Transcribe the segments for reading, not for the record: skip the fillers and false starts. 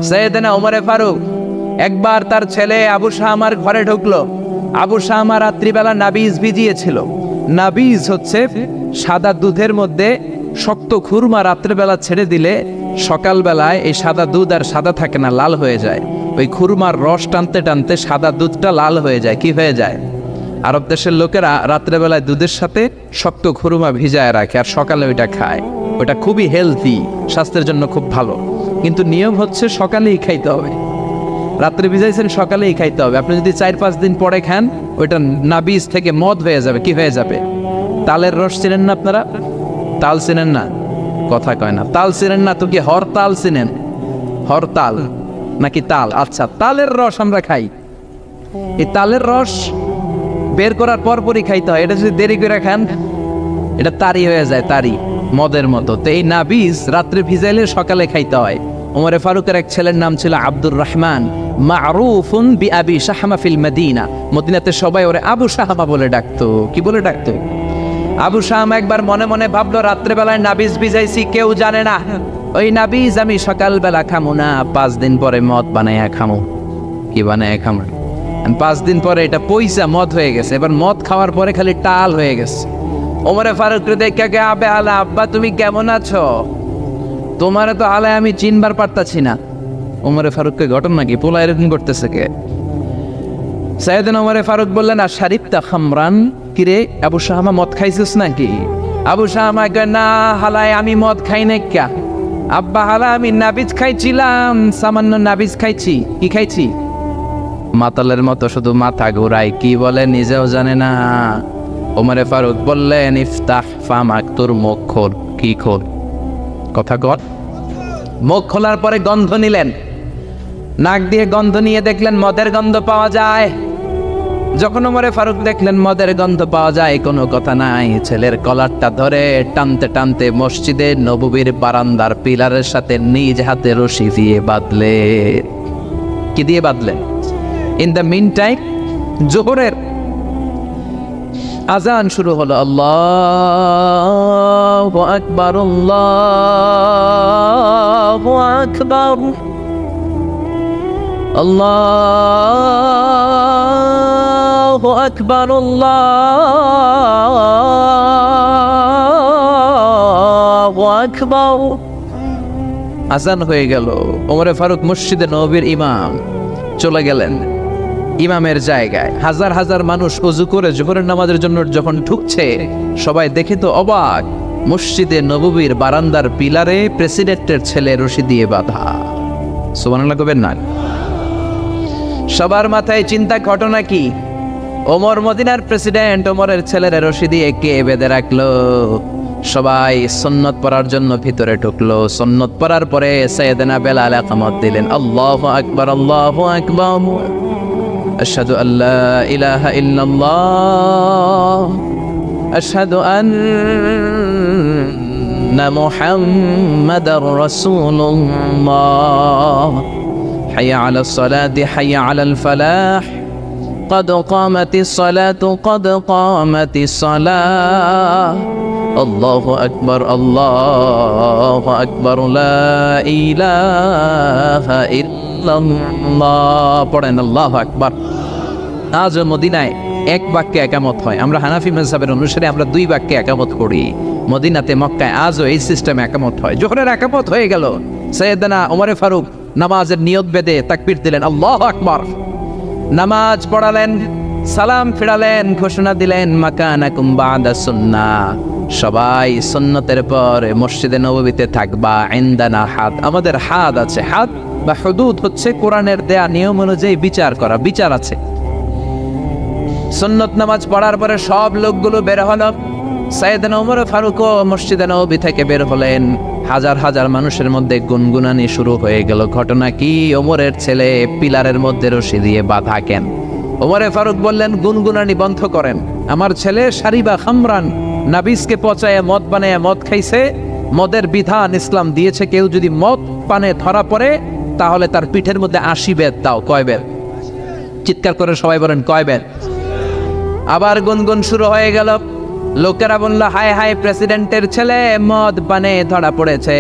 সাইয়েদনা ওমরে ফারুক একবার তার ছেলে আবু শামার ঘরে ঢুকলো। আবু শামা রাত্রিবেলা নাবিজ ভিজিয়েছিল। নাবিজ হচ্ছে সাদা দুধের মধ্যে শক্ত খুরমা রাত্রিবেলা ছেড়ে দিলে সকালবেলায় এই সাদা দুধ আর সাদা থাকে না, লাল হয়ে যায়। ওই খুরমার রস টানতে টানতে সাদা দুধটা লাল হয়ে যায়। কি হয়ে যায়? আরব দেশের লোকেরা রাত্রেবেলায় দুধের সাথে শক্ত খুরমা ভিজায় রাখে আর সকালে ওইটা খায়। ওটা খুবই হেলদি, স্বাস্থ্যের জন্য খুব ভালো। কিন্তু নিয়ম হচ্ছে সকালেই খাইতে হবে। রাত্রে ভিজাইছেন, সকালেই খাইতে হবে। আপনি যদি 4-5 দিন পরে খান, ওইটা নাবিজ থেকে মদ হয়ে যাবে। কি হয়ে যাবে? তালের রস চিনেন না আপনারা? তাল চিনেন না? কথা কয় না। তাল চিনেন না তো কি হরতাল চিনেন? হরতাল নাকি তাল? আচ্ছা, তালের রস আমরা খাই। এই তালের রস বের করার পরপরই খাইতে হয়। এটা যদি দেরি করে খান, এটা তারি হয়ে যায়, তারি মদের মতো। তো এই নাবিজ রাত্রে ভিজাইলে সকালে খাইতে হয়। ওমরে ফারুকের এক ছেলের নাম ছিল আব্দুর রহমান, মারুফুন বিআবি শাহমা ফিল মদিনা। মদিনাতে সবাই ওরে আবু শাহমা বলে ডাকতো। কি বলে ডাকতো? আবু শাহমা। একবার মনে মনে ভাবলো, রাত্রেবেলায় নাবিজ ভিজাইছি, কেউ জানে না। ওই নাবিজ আমি সকালবেলা খামু না, 5 দিন পরে মদ বানাইয়া খামু। কি বানাইয়া খামু? 5 দিন পরে এটা পয়সা মদ হয়ে গেছে। এবার মদ খাওয়ার পরে খালি টাল হয়ে গেছে। ওমরে ফারুক দেখে, আবে আলা আব্বা তুমি কেমন আছো? তোমারে তো আলায় আমি চিনবার পারতাছি না। ওমরে ফারুককে ঘটনা কি? পোলা এরকম করতেছে কে? সাইয়েদনা ওমরে ফারুক বললেন, আর শারিবতা খামরান? কিরে আবু শাহমা, মদ খাইছিস নাকি? আবু শাহমা কয়, না হালায় আমি মদ খাই না। ক্যা আব্বা? হালা আমি নাবিজ খাইছিলাম, সামান্য নাবিজ খাইছি। কি খাইছি? মাতালের মতো শুধু মাথা ঘুরাই, কি বলে নিজেও জানে না। ওমরে ফারুক বললেন, ইফতাহ ফামাক, তোর মুখ খোল। কি খোল? কথা কর। মুখ খোলার পরে গন্ধ নিলেন। নাক দিয়ে গন্ধ নিয়ে দেখলেন মদের গন্ধ পাওয়া যায়। যখন ওমরে ফারুক দেখলেন মদের গন্ধ পাওয়া যায়, কোনো কথা নাই। ছেলের কলারটা ধরে টানতে টানতে মসজিদে নববীর বারান্দার পিলারের সাথে নিজ হাতে রশি দিয়ে বাঁধলে। কি দিয়ে বাঁধলেন? ইন দ্য মিন টাইম জোহরের আজান শুরু হলো। আল্লাহু আকবার, আল্লাহু আকবার, আল্লাহু আকবার, আল্লাহু আকবার। আজান হয়ে গেল। ওমরে ফারুক মসজিদে নববীর ইমাম চলে গেলেন ইমামের জায়গায়। হাজার হাজার মানুষ ওযু করে জোহরের নামাজের জন্য যখন ঢুকছে, সবাই দেখে তো অবাক। মসজিদে নববীর বারান্দার পিলারে প্রেসিডেন্টের ছেলে রশি দিয়ে বাঁধা। সুবহানাল্লাহ কবেন না? সবার মাথায় চিন্তা, ঘটনা কি? ওমর মদিনার প্রেসিডেন্ট, ওমরের ছেলের রশি দিয়ে কে বেঁধে রাখলো? সবাই সুন্নত পড়ার জন্য ভিতরে ঢুকলো। সুন্নত পড়ার পরে সাইয়েদনা বেলাল ইকামত দিলেন। আল্লাহু আকবার, আল্লাহু আকবার, আশহাদু আল্লা ইলাহা ইল্লাল্লাহ, আশহাদু আন্না মুহাম্মাদার রাসূলুল্লাহ, হাইয়া আলাস সালাতি হাইয়া আলাল ফালাহ, قد قامت الصلاة قد قامت الصلاة, الله أكبر الله أكبر لا إله إلا الله. পড়েন আল্লাহু আকবার। আজ মদিনায় এক বাক্যে একামত হয়। আমরা হানাফি মাযহাবের অনুসারে আমরা 2 বাক্যে একামত করি। মদিনাতে মক্কায় আজও এই সিস্টেমে একামত হয়। যখনের একামত হয়ে গেল, সাইয়েদনা ওমরে ফারুক নামাজের নিয়ত বেঁধে তাকবীর দিলেন, আল্লাহু আকবার। নামাজ পড়ালেন, সালাম ফিরালেন, ঘোষণা দিলেন, মাকানাকুম বাদা সুন্নাহ, সবাই সুন্নতের পর মসজিদে নববীতে থাকবা। ইনদানা হাদ, আমাদের হাদ আছে। হাদ বা হুদুদ হচ্ছে কোরআনের দেয়া নিয়ম অনুযায়ী বিচার করা, বিচার আছে। সুন্নত নামাজ পড়ার পরে সব লোকগুলো বের হলো। সাইয়েদনা ওমর ফারুকও মসজিদে নববী থেকে বের হলেন। হাজার হাজার মানুষের মধ্যে গুনগুনানি শুরু হয়ে গেল। ঘটনা কি? ওমরের ছেলে পিলারের মধ্যে রশি দিয়ে বাঁধা কেন? ওমরে ফারুক বললেন, গুনগুনানি বন্ধ করেন। আমার ছেলে শারিবা খামরান, নাবিজকে পচায় মদ বানায় মদ খাইছে। মদের বিধান ইসলাম দিয়েছে, কেউ যদি মদ পানে ধরা পড়ে তাহলে তার পিঠের মধ্যে 80 বেত দাও। কয় বেত? চিৎকার করে সবাই বলেন, কয় বেত? আবার গুনগুন শুরু হয়ে গেল। লোকেরা বলল, হায় হায়, প্রেসিডেন্টের ছেলে মদ পানে ধরা পড়েছে।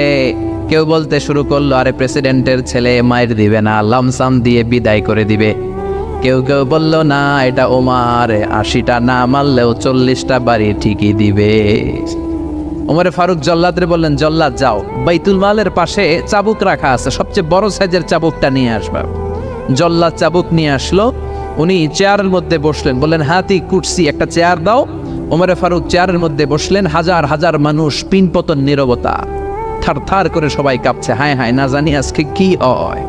কেউ বলতে শুরু করলো, আরে প্রেসিডেন্টের ছেলে, মায়ের দিবে না, লামসাম দিয়ে বিদায় করে দিবে। কেউ কেউ বলল, না এটা ওমর, 80টা না মারলেও 40টা বাড়ি ঠিকই দিবে। ওমরে ফারুক জল্লাদরে বললেন, জল্লাদ যাও, বাইতুল মালের পাশে চাবুক রাখা আছে, সবচেয়ে বড় সাইজের চাবুকটা নিয়ে আসবা। জল্লাদ চাবুক নিয়ে আসলো। উনি চেয়ারের মধ্যে বসলেন, বললেন, হাতি কুর্সি একটা চেয়ার দাও। ওমরে ফারুক চেয়ারের মধ্যে বসলেন। হাজার হাজার মানুষ, পিনপতন নীরবতা, থার থার করে সবাই কাঁপছে, হায় হায় না জানি আজকে কি হয়।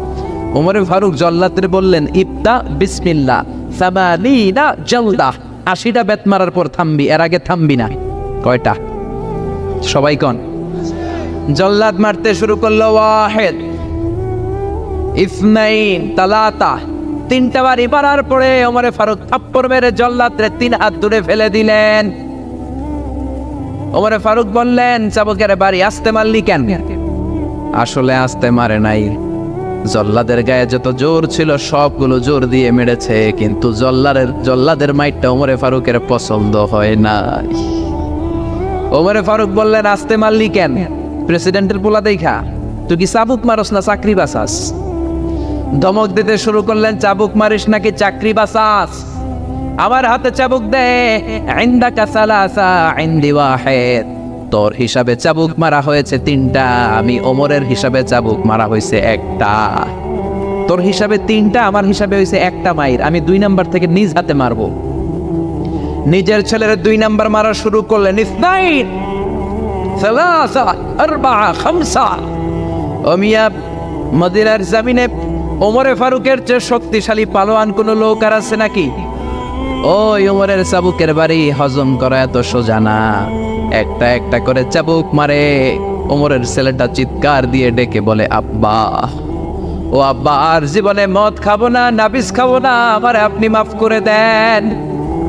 ওমরে ফারুক জল্লাদরে বললেন, ইবদা বিসমিল্লাহ সামানিনা জলদা, 80টা বেত মারার পর থামবি, এর আগে থামবি না। কয়টা? সবাই কন। জল্লাদ মারতে শুরু করলো, ওয়াহিদ ইসনাইন তালাতা, 3টা বাড়ি মারার পরে ওমরে ফারুক থাপ্পড় মেরে জল্লাদরে 3 হাত দূরে ফেলে দিলেন। ওমরে ফারুক বললেন, চাবুকের বাড়ি আস্তে মারলি কেন? আসলে আস্তে মারে নাই, জল্লাদের গায়ে যত জোর ছিল সবগুলো জোর দিয়ে মেরেছে, কিন্তু জল্লাদের মাইটটা ওমরে ফারুকের পছন্দ হয় নাই। ওমরে ফারুক বললেন, আস্তে মারলি কেন? প্রেসিডেন্টের পোলা দেখা তুই কি চাবুক মারস না চাকরি বাঁচাস? ধমক দিতে শুরু করলেন, চাবুক মারিস নাকি চাকরি বাঁচাস? আমার হাতে চাবুক দে, ইনদাকা সালাসা ইনদি ওয়াহিদ, তোর হিসাবে চাবুক মারা হয়েছে 3টা, আমি ওমরের হিসাবে চাবুক মারা হয়েছে 1টা। তোর হিসাবে 3টা, আমার হিসাবে হয়েছে 1টা মাইর, আমি 2 নাম্বার থেকে নিজ হাতে মারবো। নিজের ছেলের 2 নাম্বার মারা শুরু করলেন। ইসনাইন সালাসা আরবাআ খামসা। ও মিয়া, মদিনার জমিনে ওমরে ফারুকের চেয়ে শক্তিশালী পালোয়ান কোন লোক আর আছে নাকি? ওই ওমরের চাবুকের বাড়ি হজম করা এত সোজা না। একটা একটা করে চাবুক মারে। ওমরের ছেলেটা চিৎকার দিয়ে ডেকে বলে, আব্বা, ও আব্বা, আর জীবনে মদ খাবো না, নাবিস খাবো না, আমারে আপনি মাফ করে দেন।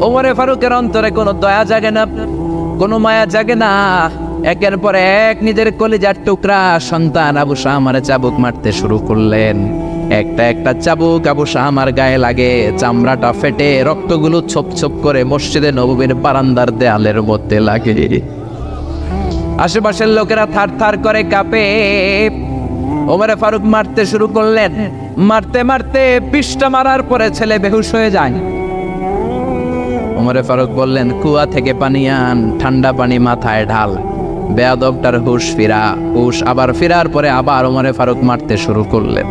ওমরে ফারুকের অন্তরে কোনো দয়া জাগে না, কোনো মায়া জাগে না। একের পর এক নিজের কলিজার টুকরা সন্তান আবু শামারে চাবুক মারতে শুরু করলেন। একটা একটা চাবুক আবু শামার গায়ে লাগে, চামড়াটা ফেটে রক্তগুলো ছোপ ছোপ করে মসজিদে নববীর বারান্দার দেয়ালের মধ্যে লাগে। আশেপাশের লোকেরা থার থার করে কাঁপে। ওমরে ফারুক মারতে শুরু করলেন। মারতে মারতে 20টা মারার পরে ছেলে বেহুশ হয়ে যায়। ওমরে ফারুক বললেন, কুয়া থেকে পানি আন, ঠান্ডা পানি মাথায় ঢাল। বেয়াদবটার হুশ ফিরা। হুশ আবার ফেরার পরে আবার ওমরে ফারুক মারতে শুরু করলেন।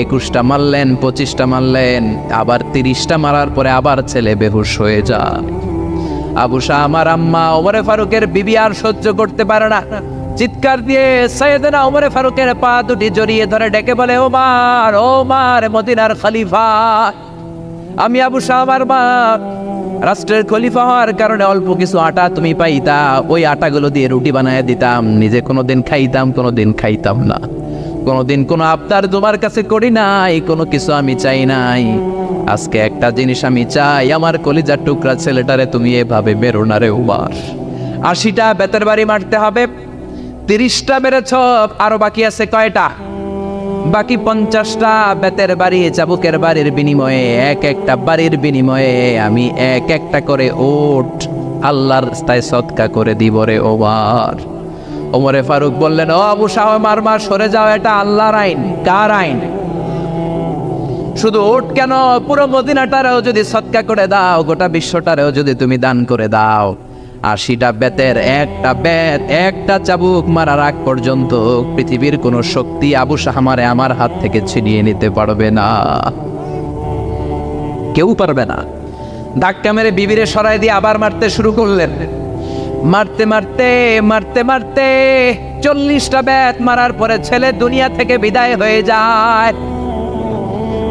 21টা মারলেন, 25টা মারলেন, আবার 30টা মারার পরে আবার ছেলে বেহুশ হয়ে যায়। আবু শামার আম্মা ওমরে ফারুকের বিবি আর সহ্য করতে পারে না, চিৎকার দিয়ে সাইয়েদনা ওমরে ফারুকের পা দুটি জড়িয়ে ধরে ডেকে বলে, ওমর, ওমর মদিনার খলিফা, আমি আবু শামার মা, রাষ্ট্রের খলিফা হওয়ার কারণে অল্প কিছু আটা তুমি পাইতা, ওই আটাগুলো দিয়ে রুটি বানায় দিতাম, নিজে কোনোদিন খাইতাম, কোনোদিন খাইতাম না, কোনোদিন কোনো আবদার তোমার কাছে করি নাই, কোনো কিছু আমি চাই নাই। আজকে একটা জিনিস আমি চাই, আমার কলিজার টুকরা ছেলেটারে তুমি এভাবে মেরো না রে উমর। 80টা বেতের বাড়ি মারতে হবে, 30টা মেরেছ, আরো বাকি আছে কয়টা? বাকি 50টা বেতের বাড়ি, চাবুকের বাড়ির বিনিময়ে, এক একটা বাড়ির বিনিময়ে আমি এক একটা করে ওট আল্লাহর রাস্তায় সদকা করে দিব রে ওমর। ওমরে ফারুক বললেন, ও আবু শামার মা, সরে যাও, এটা আল্লাহর আইন। কার আইন? শুধু ওট কেন, পুরো মদিনাটারেও যদি সদকা করে দাও, গোটা বিশ্বটারেও যদি তুমি দান করে দাও, 80টা বেতের একটা বেত, একটা চাবুক মারার আগ পর্যন্ত পৃথিবীর কোনো শক্তি আবু শামারে আমার হাত থেকে ছিনিয়ে নিতে পারবে না, কেউ পারবে না। ধাক্কা মেরে বিবিরে সরাই দিয়ে আবার মারতে শুরু করলেন। মারতে মারতে মারতে মারতে 40টা বেত মারার পরে ছেলে দুনিয়া থেকে বিদায় হয়ে যায়।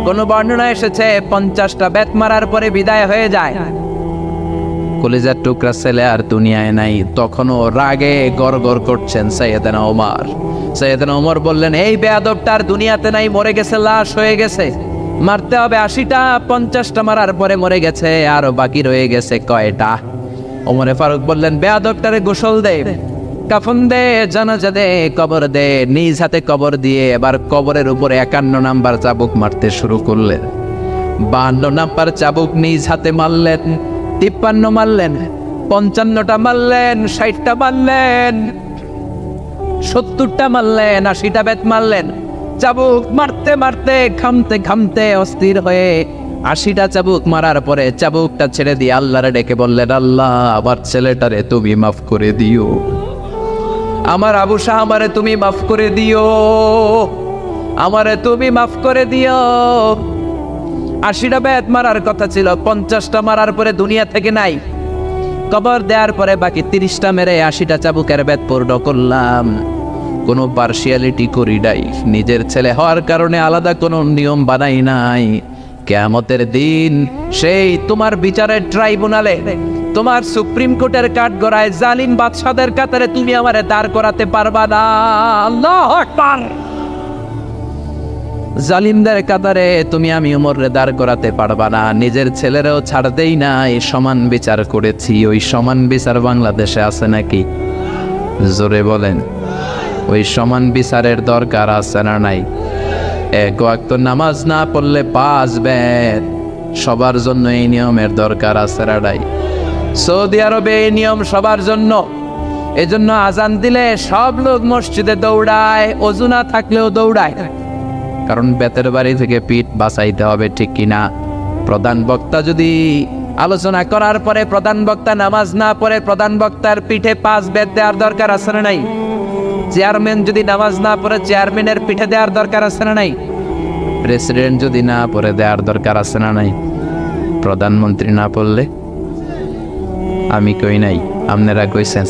কোন বর্ণনা এসেছে 50টা বেত মারার পরে বিদায় হয়ে যায়। কলিজার টুকরা ছেলে আর দুনিয়ায় নাই। তখনও রাগে গড়গড় করছেন সাইয়েদনা ওমর। সাইয়েদনা ওমর বললেন, এই বেয়াদবটার দুনিয়াতে নাই, মরে গেছে, লাশ হয়ে গেছে, মারতে হবে 80টা। 50টা মারার পরে মরে গেছে, আর বাকি রয়ে গেছে কয়টা? ওমরে ফারুক বললেন, বেয়াদবটারে গোসল দে, কাফন দে, জানাজা দে, কবর দে। নিজ হাতে কবর দিয়ে এবার কবরের উপরে 51 নাম্বার চাবুক মারতে শুরু করলেন। 52 নাম্বার চাবুক নিজ হাতে মারলেন, 53 মারলেন, 55টা মারলেন, 60টা মারলেন, 70টা মারলেন, 80টা বেত মারলেন। চাবুক মারতে মারতে ঘামতে ঘামতে অস্থির হয়ে 80টা চাবুক মারার পরে চাবুকটা ছেড়ে দিয়ে আল্লাহরে ডেকে বললেন, আল্লাহ আমার ছেলেটারে তুমি মাফ করে দিও, আমার আবু শাহ আমারে তুমি মাফ করে দিও, আমারে তুমি মাফ করে দিও। 80টা বেত মারার কথা ছিল, 50টা মারার পরে দুনিয়া থেকে নাই। কবর দেওয়ার পরে বাকি 30টা মেরে 80টা চাবুকের বেত পূর্ণ করলাম। কোনো পার্সিয়ালিটি করি নাই, নিজের ছেলে হওয়ার কারণে আলাদা কোনো নিয়ম বানাই নাই। কিয়ামতের দিন সেই তোমার বিচারের ট্রাইব্যুনালে, তোমার সুপ্রিম কোর্টের কাঠগড়ায় জালিম বাদশাদের কাতারে তুমি আমারে দাঁড় করাতে পারবা না। আল্লাহু আকবার। জালিমদের কাতারে তুমি আমি উমরে দাঁড় করাতে পারবা না। নিজের ছেলেরাও ছাড় দেই না, এই সমান বিচার করেছি। ওই সমান বিচার বাংলাদেশে আছে নাকি? জোরে বলেন, ওই সমান বিচারের দরকার আছে না নাই? এক ওয়াক্ত নামাজ না পড়লে 5 বেত, সবার জন্য এই নিয়মের দরকার আছে না নাই? সৌদি আরবে এই নিয়ম সবার জন্য। এজন্য আজান দিলে সব লোক মসজিদে দৌড়ায়, ওযু না থাকলেও দৌড়ায়, কারণ বেতের বাড়ি থেকে পিঠ বাঁচাইতে হবে, ঠিক কিনা? প্রধান বক্তা যদি আলোচনা করার পরে প্রধান বক্তা নামাজ না পড়ে প্রধান বক্তার পিঠে 5 বেত দেওয়ার দরকার আছে না নাই? চেয়ারম্যান যদি নামাজ না পড়ে চেয়ারম্যানের পিঠে দেওয়ার দরকার আছে না নাই? প্রেসিডেন্ট যদি না পড়ে দেওয়ার দরকার আছে না নাই? প্রধানমন্ত্রী না পড়লে? আমি কই নাই, আপনারা কইছেন,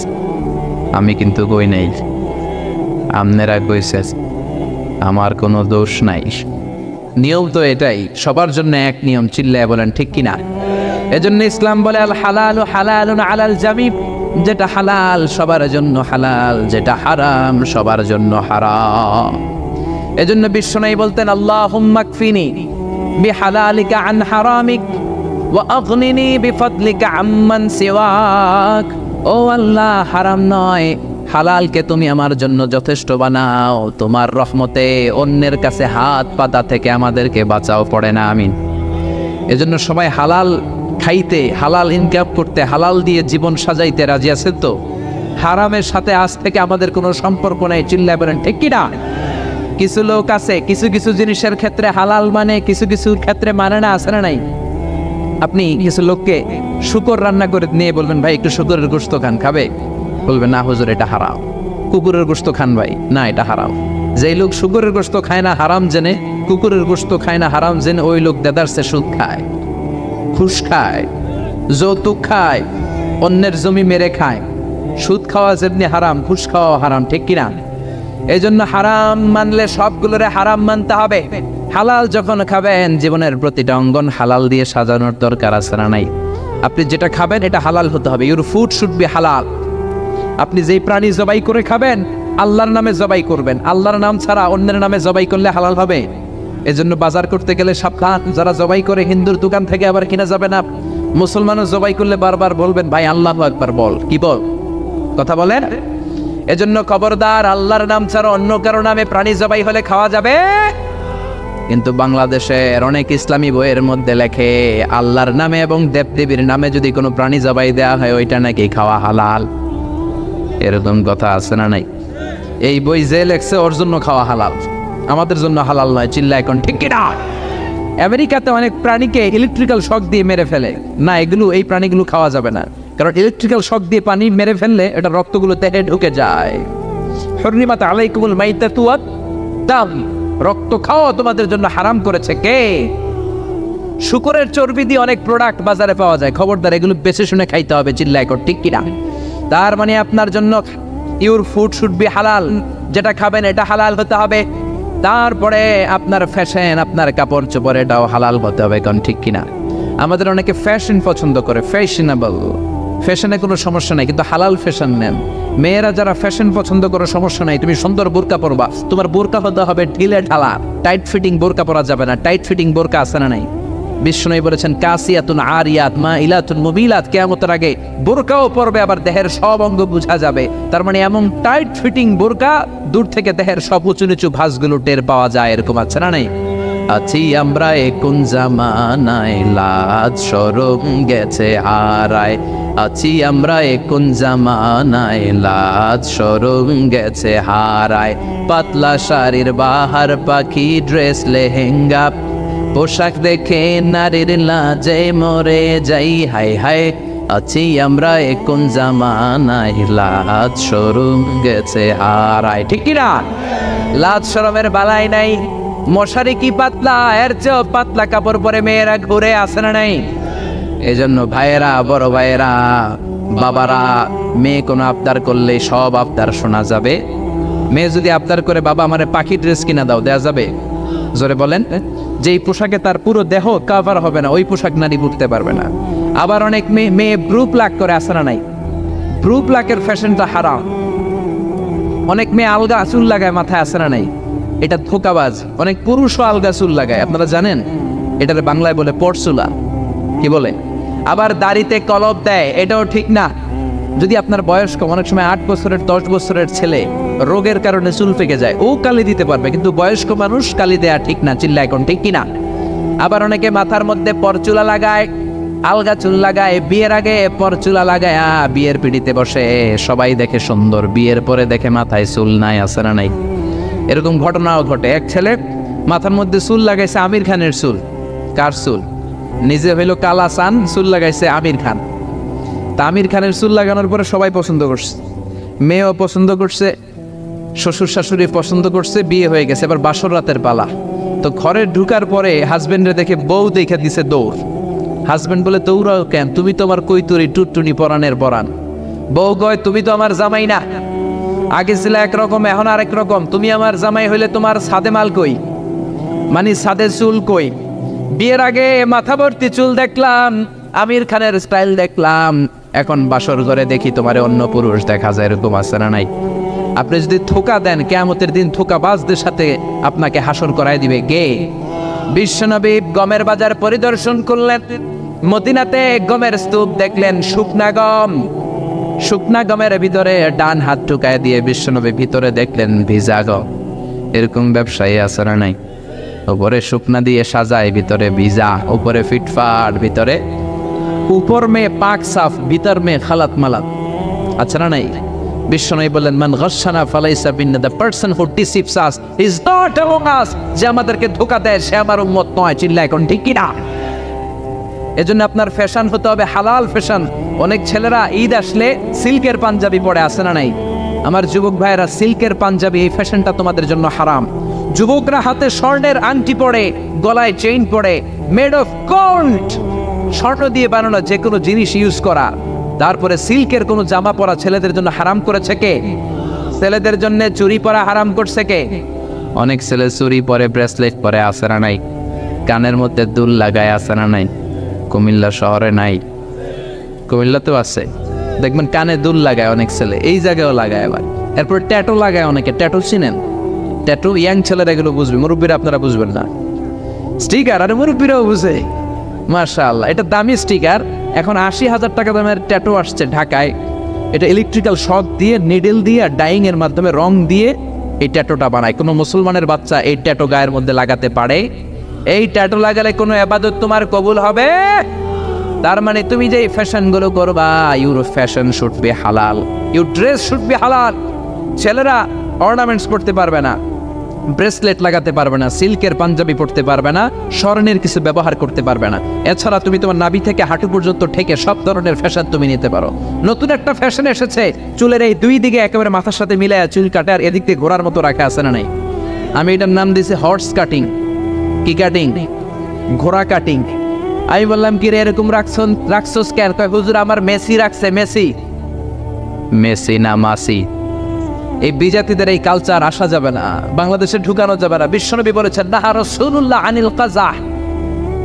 আমি কিন্তু কই নাই, আপনারা কইছেন, আমার কোনো দোষ নাই। নিয়ম তো এটাই, সবার জন্য এক নিয়ম, চিল্লায় বলেন ঠিক কিনা? এজন্য ইসলাম বলে আল হালালু হালালুন আলাল জামি, যেটা হালাল সবার জন্য হালাল, যেটা হারাম সবার জন্য হারাম। এজন্য বিশ্বনবী বলতেন, আল্লাহুম্মা কফিনি বিহালালিকা আন হারামিক ওয়া আগনিনি বিফদলিকা আম্মান সিওয়াক। ও আল্লাহ, হারাম নয় হালালকে তুমি আমার জন্য যথেষ্ট বানাও, তোমার রহমতে অন্যের কাছে হাত পাতা থেকে আমাদেরকে বাঁচাও, পড়ে না আমিন। এজন্য সবাই হালাল খাইতে, হালাল ইনকাম করতে, হালাল দিয়ে জীবন সাজাইতে রাজি আছে তো? হারামের সাথে আজ থেকে আমাদের কোনো সম্পর্ক নেই, চিল্লায় বলেন ঠিক কিনা? কিছু লোক আছে কিছু কিছু জিনিসের ক্ষেত্রে হালাল মানে, কিছু কিছু ক্ষেত্রে মানে না, আছে না নাই? আপনি কিছু লোককে শুকর রান্না করে নিয়ে বলবেন, ভাই একটু শুকরের গোশত খান, খাবে? বলবেন না হুজুর এটা হারাম। কুকুরের গোশত খান ভাই, না এটা হারাম। যেই লোক শুকরের গোশত খায় না হারাম জেনে, কুকুরের গোশত খায় না হারাম জেনে, ওই লোক দেদারসে সুদ খায়, ঘুষ খায়, যৌতুক খায়, অন্যের জমি মেরে খায়। সুদ খাওয়া যেমনি হারাম, ঘুষ খাওয়া হারাম, ঠিক কিনা? এই জন্য হারাম মানলে সবগুলোরে হারাম মানতে হবে। হালাল যখন খাবেন, জীবনের প্রতিটা অঙ্গন হালাল দিয়ে সাজানোর দরকার আছে না নাই? আপনি যেটা খাবেন এটা হালাল হতে হবে। ইউর ফুড শুড বি হালাল। আপনি যেই প্রাণী জবাই করে খাবেন, আল্লাহর নামে জবাই করবেন। আল্লাহর নাম ছাড়া অন্যের নামে জবাই করলে হালাল হবে? এজন্য বাজার করতে গেলে সাবধান, যারা জবাই করে হিন্দুর দোকান থেকে আবার কিনা যাবে না। মুসলমানও জবাই করলে বারবার বলবেন, ভাই আল্লাহু আকবার বল, কি বল, কথা বলেন। এজন্য খবরদার, আল্লাহর নাম ছাড়া অন্য কারো নামে প্রাণী জবাই হলে খাওয়া যাবে। কিন্তু বাংলাদেশের অনেক ইসলামী বইয়ের মধ্যে লেখে, আল্লাহর নামে এবং দেবদেবীর নামে যদি কোনো প্রাণী জবাই দেওয়া হয়, ওইটা নাকি খাওয়া হালাল। এরকম কথা আছে না নাই? এই বই যে লেখছে ওর জন্য খাওয়া হালাল, আমাদের জন্য হালাল নয়, চিল্লা এখন ঠিক কিনা? আমেরিকাতে অনেক প্রাণীকে ইলেকট্রিক্যাল শক দিয়ে মেরে ফেলে, না এগুলো, এই প্রাণীগুলো খাওয়া যাবে না, কারণ ইলেকট্রিক্যাল শক দিয়ে পানি মেরে ফেললে এটা রক্তগুলো দেহে ঢুকে যায়। হুররিমাত আলাইকুমুল মাইতাতু ওয়াদ দাম, রক্ত খাওয়া তোমাদের জন্য হারাম করেছে কে? শুকরের চর্বি দিয়ে অনেক প্রোডাক্ট বাজারে পাওয়া যায়, খবরদার এগুলো বেছে শুনে খাইতে হবে, চিল্লা এখন ঠিক কিনা? তার মানে আপনার জন্য ইউর ফুড শুড বি হালাল, যেটা খাবেন এটা হালাল হতে হবে। তারপরে আপনার ফ্যাশন, আপনার কাপড় চোপড় এটাও হালাল হতে হবে, কারণ ঠিক কিনা? আমাদের অনেকে ফ্যাশন পছন্দ করে, ফ্যাশনেবল, ফ্যাশনে কোনো সমস্যা নাই, কিন্তু হালাল ফ্যাশন নেন। মেয়েরা যারা ফ্যাশন পছন্দ করে, সমস্যা নাই, তুমি সুন্দর বোরকা পরবা, তোমার বোরকা হতে হবে ঢিলে ঢালা, টাইট ফিটিং বোরকা পরা যাবে না। টাইট ফিটিং বোরকা আছে না নাই? বিষ্ণু বলেছেন, কাসিয়াতুন আরিয়াত মাইলাতুন মুবিলাত, কিয়ামতের আগে বোরকাও পরবে, আবার দেহের সব অঙ্গ বোঝা যাবে। তার মানে এমন টাইট ফিটিং বোরকা, দূর থেকে দেহের সব উঁচু নিচু ভাঁজগুলো টের পাওয়া যায়, এরকম আছে না নাই? আছি আমরা কোন জামানায়, লাজ শরম গেছে হারায়। আছি আমরা কোন জামানায়, লাজ শরম গেছে হারায়। পাতলা শাড়ির বাহার পাখি ড্রেস লেহেঙ্গা, পোশাক দেখে নারীর লাজে মরে যাই হায় হায়। আছি আমরা কোন জামানায়, লাজ শরম গেছে হারায়। ঠিক কিনা? লাজ শরমের বালাই নাই। মশারি কি পাতলা, এর চেয়েও পাতলা কাপড় পরে মেয়েরা ঘুরে আসে না নাই? এই জন্য ভাইয়েরা, বড় ভাইয়েরা, বাবারা, মেয়ে কোনো আবদার করলে সব আবদার শোনা যাবে। মেয়ে যদি আবদার করে, বাবা আমারে পাখি ড্রেস কিনা দাও, দেয়া যাবে? জোরে বলেন। যেই পোশাকে তার পুরো দেহ কাভার হবে না, ওই পোশাক নারী পরতে পারবে না। আবার অনেক মেয়ে ব্রু প্লাক করে, আসে না নাই? ব্রু প্লাকের ফ্যাশনটা হারাম। অনেক মেয়ে আলগা চুল লাগায় মাথায়, আসে না নাই? এটা ধোকাবাজ। অনেক পুরুষও আলগা চুল লাগায়, আপনারা জানেন? এটার বাংলায় বলে পরচুলা। কি বলে? আবার দাড়িতে কলপ দেয়, এটাও ঠিক না। যদি আপনার বয়স কম, অনেক সময় 8 বছরের 10 বছরের ছেলে রোগের কারণে চুল পেকে যায়, ও কালি দিতে পারবে, কিন্তু বয়স্ক মানুষ কালি দেয়া ঠিক না। চিল্লা এখন ঠিক কিনা? আবার অনেকে মাথার মধ্যে পরচুলা লাগায়, আলগা চুল লাগায়, বিয়ের আগে পরচুলা লাগায় বিয়ের পিড়িতে বসে, সবাই দেখে সুন্দর, বিয়ের পরে দেখে মাথায় চুল নাই, আছে না নাই? এরকম ঘটনাও ঘটে। এক ছেলে মাথার মধ্যে চুল লাগাইছে আমির খানের চুল। কার চুল? নিজে হইল কালা চান, চুল লাগাইছে আমির খান। তা আমির খানের চুল লাগানোর পরে সবাই পছন্দ করছে, মেয়েও পছন্দ করছে, শ্বশুর শাশুড়ি পছন্দ করছে, বিয়ে হয়ে গেছে। এবার বাসর রাতের পালা। তো ঘরে ঢুকার পরে হাজবেন্ডে দেখে বউ দেখে দিছে দৌড়। হাজবেন্ড বলে, দৌড়াও কেন? তুমি তো আমার কৈতুরি টুটটুনি পরানের পরান। বউ কয়, তুমি তো আমার জামাই না। আগে ছিল একরকম, এখন আরেক রকম। তুমি আমার জামাই হইলে তোমার সাদে মাল কই, মানে সাদে চুল কই? বিয়ের আগে মাথা ভর্তি চুল দেখলাম, আমির খানের স্টাইল দেখলাম, এখন বাসর ঘরে দেখি তোমারে অন্য পুরুষ দেখা যায়। এরকম আছে না নাই? আপনি যদি ধোঁকা দেন, কিয়ামতের দিন ধোঁকাবাজদের সাথে আপনাকে হাসর করায় দিবে কে? বিশ্বনবী গমের বাজার পরিদর্শন করলেন, মদিনাতে গমের স্তূপ দেখলেন, শুকনা গম। শুকনা গমের ভিতরে ডান হাত ঢুকায় দিয়ে বিশ্বনবী ভিতরে দেখলেন ভিজা গম। এরকম ব্যবসায়ী আছে না নাই? উপরে শুকনা দিয়ে সাজায়, ভিতরে ভিজা, উপরে ফিটফাট, ভিতরে উপর মে পাক সাফ, ভিতর মে খালাত মালাত। আচ্ছা না নাই? বিশ্বনবী বললেন, মান গাশশানা ফালাইসা বিন্না, the person who deceives us is not among us. যে আমাদেরকে ধোঁকা দেয় সে আমার উম্মত নয়। চিল্লা এখন ঠিক কি না? এজন্য আপনার ফ্যাশন হতে হবে হালাল ফ্যাশন। অনেক ছেলেরা ঈদ আসলে সিল্কের পাঞ্জাবি পরে, আসে না নাই? আমার যুবক ভাইয়েরা, সিল্কের পাঞ্জাবি, এই ফ্যাশনটা তোমাদের জন্য হারাম। যুবকরা হাতে স্বর্ণের আংটি পরে, গলায় চেইন পরে, মেড অফ গোল্ড, স্বর্ণ দিয়ে বানানো যে কোনো জিনিস ইউজ করা। তারপরে সিল্কের কোনো জামা পরা ছেলেদের জন্য হারাম করেছে কে? ছেলেদের জন্য চুরি পরা হারাম করছে কে? অনেক ছেলে চুরি পরে, ব্রেসলেট পরে, আসে না নাই? কানের মধ্যে দুল লাগায়, আসে না নাই? কুমিল্লা শহরে নাই, কুমিল্লাতেও আছে, দেখবেন কানে দুল লাগায় অনেক ছেলে, এই জায়গায়ও লাগায়। আবার এরপর ট্যাটু লাগায় অনেকে। ট্যাটু চিনেন? ট্যাটু ইয়াং ছেলেরা এগুলো বুঝবে, মুরব্বীরা আপনারা বুঝবেন না। স্টিকার, আরে মুরব্বীরাও বুঝে, মাশাআল্লাহ। এটা দামি স্টিকার। এখন 80,000 টাকা দামের ট্যাটু আসছে ঢাকায়। এটা ইলেকট্রিক্যাল শক দিয়ে, নিডেল দিয়ে, আর ডাইং এর মাধ্যমে রং দিয়ে এই ট্যাটুটা বানায়। কোনো মুসলমানের বাচ্চা এই ট্যাটু গায়ের মধ্যে লাগাতে পারে? এই ট্যাটু লাগালে কোনো ইবাদত তোমার কবুল হবে? তার মানে তুমি যে ফ্যাশন গুলো করবা, ইউর ফ্যাশন শুড বি হালাল, ইউর ড্রেস শুড বি হালাল। ছেলেরা অর্নামেন্টস পড়তে পারবে না, ব্রেসলেট লাগাতে পারবে না, সিল্কের পাঞ্জাবি পড়তে পারবে না, স্বর্ণের কিছু ব্যবহার করতে পারবে না। এছাড়া তুমি তোমার নাভি থেকে হাঁটু পর্যন্ত ঠেকে সব ধরনের ফ্যাশন তুমি নিতে পারো। নতুন একটা ফ্যাশন এসেছে, চুলের এই দুই দিকে একেবারে মাথার সাথে মিলায় চুল কাটে, আর এদিক দিয়ে ঘোড়ার মতো রাখা, আছে না নাই? আমি এটার নাম দিয়েছি হর্স কাটিং। কি কাটিং? ঘোড়া কাটিং। আমি বললাম, কি রে এরকম রাখছোস কেন? কয়, হুজুর আমার মেসি রাখছে। মেসি? মেসি না মাসি। এই বিজাতিদের এই কালচার আসা যাবে না, বাংলাদেশে ঢুকানো যাবে না। বিশ্বনবী বলেছেন, নাহা রাসূলুল্লাহ আনিল কাযাহ।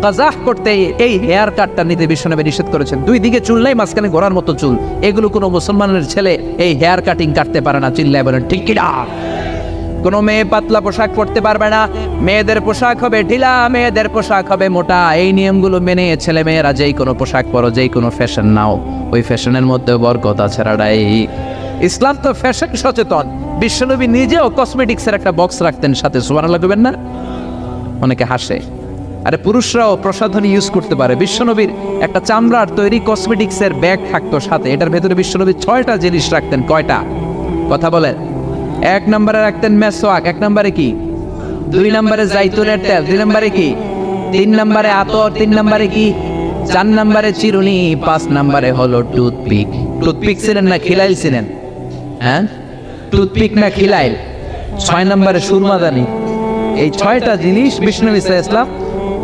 কাযাহ করতে, এই হেয়ার কাটটা নিতে বিশ্বনবী নিষেধ করেছেন। দুই দিকে চুল নাই, মাঝখানে ঘোড়ার মতো চুল। এগুলো কোনো মুসলমানের ছেলে এই হেয়ার কাটিং কাটতে পারে না। চিল্লায় বলেন ঠিক কি না? কোনো মেয়ে পাতলা পোশাক পরতে পারবে না। মেয়েদের পোশাক হবে ঢিলা, মেয়েদের পোশাক হবে মোটা। এই নিয়মগুলো মেনে ছেলে মেয়েরা যেই কোনো পোশাক পরো, যেই কোনো ফ্যাশন নাও, ওই ফ্যাশনের মধ্যে বরকত আছে। ইসলাম তো ফ্যাশন সচেতন। বিশ্বনবী নিজেও কসমেটিক্সের একটা বক্স রাখতেন সাথে, সুবহানাল্লাহ বলবেন না? অনেকে হাসে। আরে পুরুষরাও প্রসাধনী ইউজ করতে পারে। বিশ্বনবীর একটা চামড়ার তৈরি কসমেটিক্সের ব্যাগ থাকতো সাথে, এটার ভেতরে বিশ্বনবী 6টা জিনিস রাখতেন। কয়টা? কথা বলেন। 1 নম্বরে রাখতেন মেসওয়াক, 1 নম্বরে কি? 2 নম্বরে জাইতুনের তেল, 2 নম্বরে কি? 3 নম্বরে আতর, 3 নম্বরে কি? 4 নম্বরে চিরুনি, 5 নম্বরে হলো টুথপিক। টুথপিক চিনেন না খিলাইল চিনেন? হ্যাঁ, টুথপিক না খিলাইল। 6 নম্বরে সুরমাদানি। এই 6টা জিনিস বিষ্ণু ইসলাম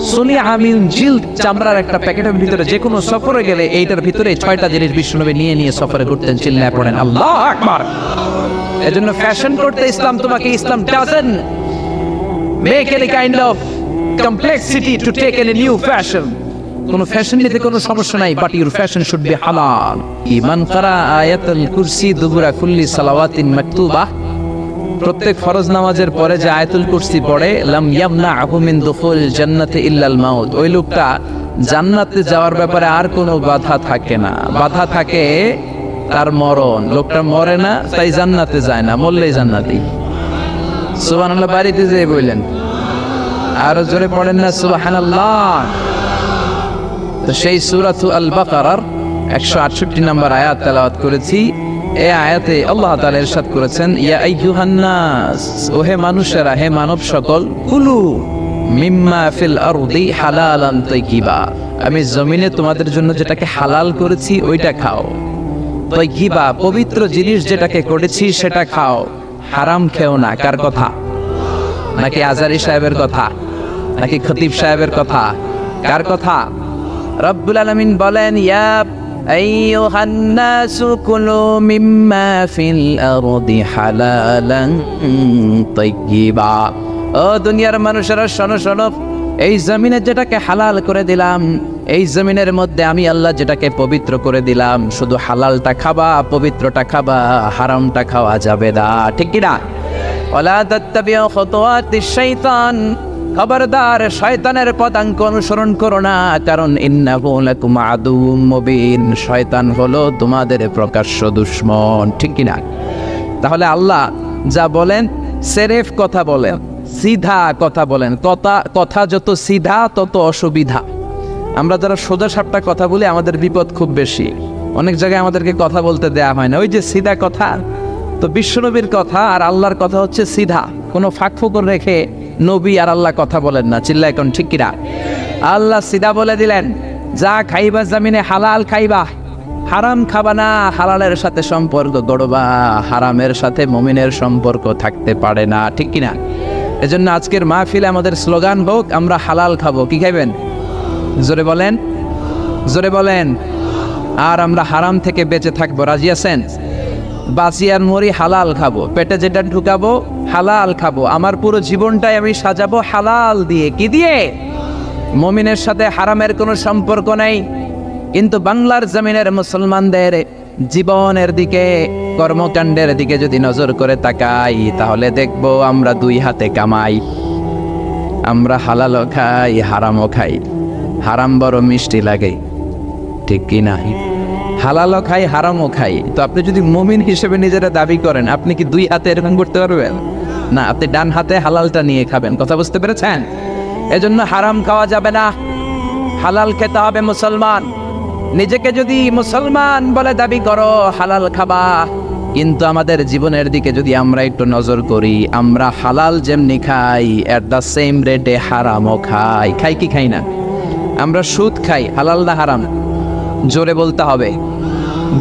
সুনি আমিন জিল চামড়ার একটা প্যাকেটের ভিতরে যে কোনো সফরে গেলে এইটার ভিতরে 6টা জিনিস বিষ্ণুনবী নিয়ে নিয়ে সফরে ঘুরতেন। চিল্লায় পড়েন আল্লাহু আকবার। এজন্য ফ্যাশন করতে ইসলাম তোমাকে, Islam doesn't make any kind of complexity to take any new fashion. কোনো ফ্যাশন নিতে কোনো সমস্যা নাই, but your fashion should be halal. মান কারা আয়াতুল কুরসি দুবুরা কুল্লি সালাওয়াতিন মাকতুবা, প্রত্যেক ফরজ নামাজের পরে যে আয়াতুল কুরসি পড়ে, লাম ইয়ামনাহু মিন দুখুল জান্নাতি ইল্লাল মাউত, ওই লোকটা জান্নাতে যাওয়ার ব্যাপারে আর কোনো বাধা থাকে না। বাধা থাকে তার মরণ। লোকটা মরে না তাই জান্নাতে যায় না, মরলেই জান্নাতি। সুবহানাল্লাহ। বাড়িতে যেয়ে বললেন, আরো জোরে পড়েন না সুবহানাল্লাহ। তো সেই সূরাতুল আল বাকারার 168 নম্বর আয়াত তেলাওয়াত করেছি। এই আয়াতে আল্লাহ তাআলা ইরশাদ করেছেন, ইয়া আইয়ুহান নাস, ও হে মানুষেরা, হে মানব সকল, কুলু মিম্মা ফিল আরদি হালালান তাইয়িবা, আমি জমিনে তোমাদের জন্য যেটাকে হালাল করেছি ওইটা খাও। তাইয়িবা, পবিত্র জিনিস যেটাকে করেছি সেটা খাও, হারাম খেও না। কার কথা? নাকি আজারি সাহেবের কথা? নাকি খতিব সাহেবের কথা? কার কথা? রব্বুল আলামিন বলেন, ইয়া আইয়ুহান নাসু কুলু মিম্মা ফিল আরদি হালালান তাইয়িবা, ও দুনিয়ার মানুষেরা শোনো শোনো, এই জমিনে যেটাকে হালাল করে দিলাম, এই জমিনের মধ্যে আমি আল্লাহ যেটাকে পবিত্র করে দিলাম, শুধু হালালটা খাবা, পবিত্রটা খাবা, হারামটা খাওয়া যাবে না। ঠিক কি না? ওয়ালা তাত্তাবিউ খুতুওয়াতিশ শাইতান, খবরদার শয়তানের পদাঙ্ক অনুসরণ করো না, কারণ ইন্নাহু লাকুম আদুউম মুবিন, শয়তান হলো তোমাদের প্রকাশ্য দুশমন। ঠিক কি না? তাহলে আল্লাহ যা বলেন সেরেফ কথা বলেন, সিধা কথা বলেন। কথা যত সিধা তত অসুবিধা। আমরা যারা সোজা সাপটা কথা বলি আমাদের বিপদ খুব বেশি। অনেক জায়গায় আমাদেরকে কথা বলতে দেয়া হয় না, ওই যে সিধা কথা। তো বিশ্বনবীর কথা আর আল্লাহর কথা হচ্ছে সিধা, কোনো ফাঁক ফোকর রেখে নবী আর আল্লাহ কথা বলেন না। চিল্লা এখন ঠিক কিনা? আল্লাহ সিধা বলে দিলেন, যা খাইবা জমিনে হালাল খাইবা, হারাম খাবা না, হালালের সাথে সম্পর্ক গড়বা, হারামের সাথে মুমিনের সম্পর্ক থাকতে পারে না। ঠিক কিনা? এজন্য আজকের মাহফিলে আমাদের স্লোগান হোক, আমরা হালাল খাবো। কি খাইবেন? জোরে বলেন, জোরে বলেন। আর আমরা হারাম থেকে বেঁচে থাকবো। রাজি আছেন? বাঁচি আর মরি হালাল খাবো, পেটে যেটা ঢুকাবো হালাল খাবো, আমার পুরো জীবনটাই আমি সাজাবো হালাল দিয়ে। কি দিয়ে? মুমিনের সাথে হারামের কোনো সম্পর্ক নাই। কিন্তু বাংলার জমিনের মুসলমানদের জীবনের দিকে, কর্মকাণ্ডের দিকে যদি নজর করে তাকাই, তাহলে দেখবো আমরা 2 হাতে কামাই। আমরা হালালও খাই, হারামও খাই। হারাম বড় মিষ্টি লাগে, ঠিক কি না? হালালও খাই, হারামও খাই। তো আপনি যদি মুমিন হিসেবে নিজেরা দাবি করেন, আপনি কি 2 হাতে এরকম করতে পারবেন? না, আপনি ডান হাতে হালালটা নিয়ে খাবেন। কথা বুঝতে পেরেছেন? এজন্য হারাম খাওয়া যাবে না, হালাল খেতে হবে। মুসলমান নিজেকে যদি মুসলমান বলে দাবি করো, হালাল খাবা। কিন্তু আমাদের জীবনের দিকে যদি আমরা একটু নজর করি, আমরা হালাল যেমনি খাই, এট দ্য সেম রেটে হারামও খাই। খাই কি খাই না? আমরা সুদ খাই, হালাল না হারাম? জোরে বলতে হবে।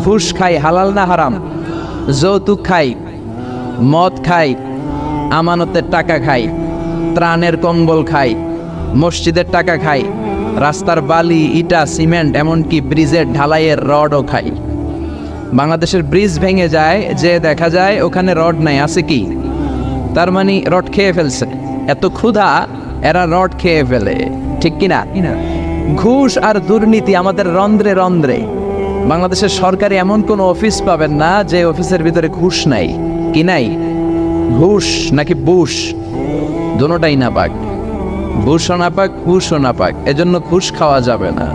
ঘুষ খাই, হালাল না হারাম? যৌতুক খাই, মদ খাই, আমানতের টাকা খাই, ত্রাণের কম্বল খাই, মসজিদের টাকা খাই, রাস্তার বালি, ইটা, সিমেন্ট, এমনকি ব্রিজের ঢালাইয়ের রডও খাই। বাংলাদেশের ব্রিজ ভেঙে যায়, যে দেখা যায় ওখানে রড নাই, আছে কি? তার মানে রড খেয়ে ফেলছে। এত ক্ষুধা, এরা রড খেয়ে ফেলে। ঠিক কিনা? ঘুষ আর দুর্নীতি আমাদের রন্ধ্রে রন্ধ্রে। বাংলাদেশের সরকারি এমন কোন অফিস পাবেন না যে অফিসের ভিতরে ঘুষ নাই। কি নাই? ঘুষ নাকি বুশ, দুটোটাই না পাক। ঘুষও না পাক, ঘুষও না পাক। এজন্য ঘুষ খাওয়া যাবে না,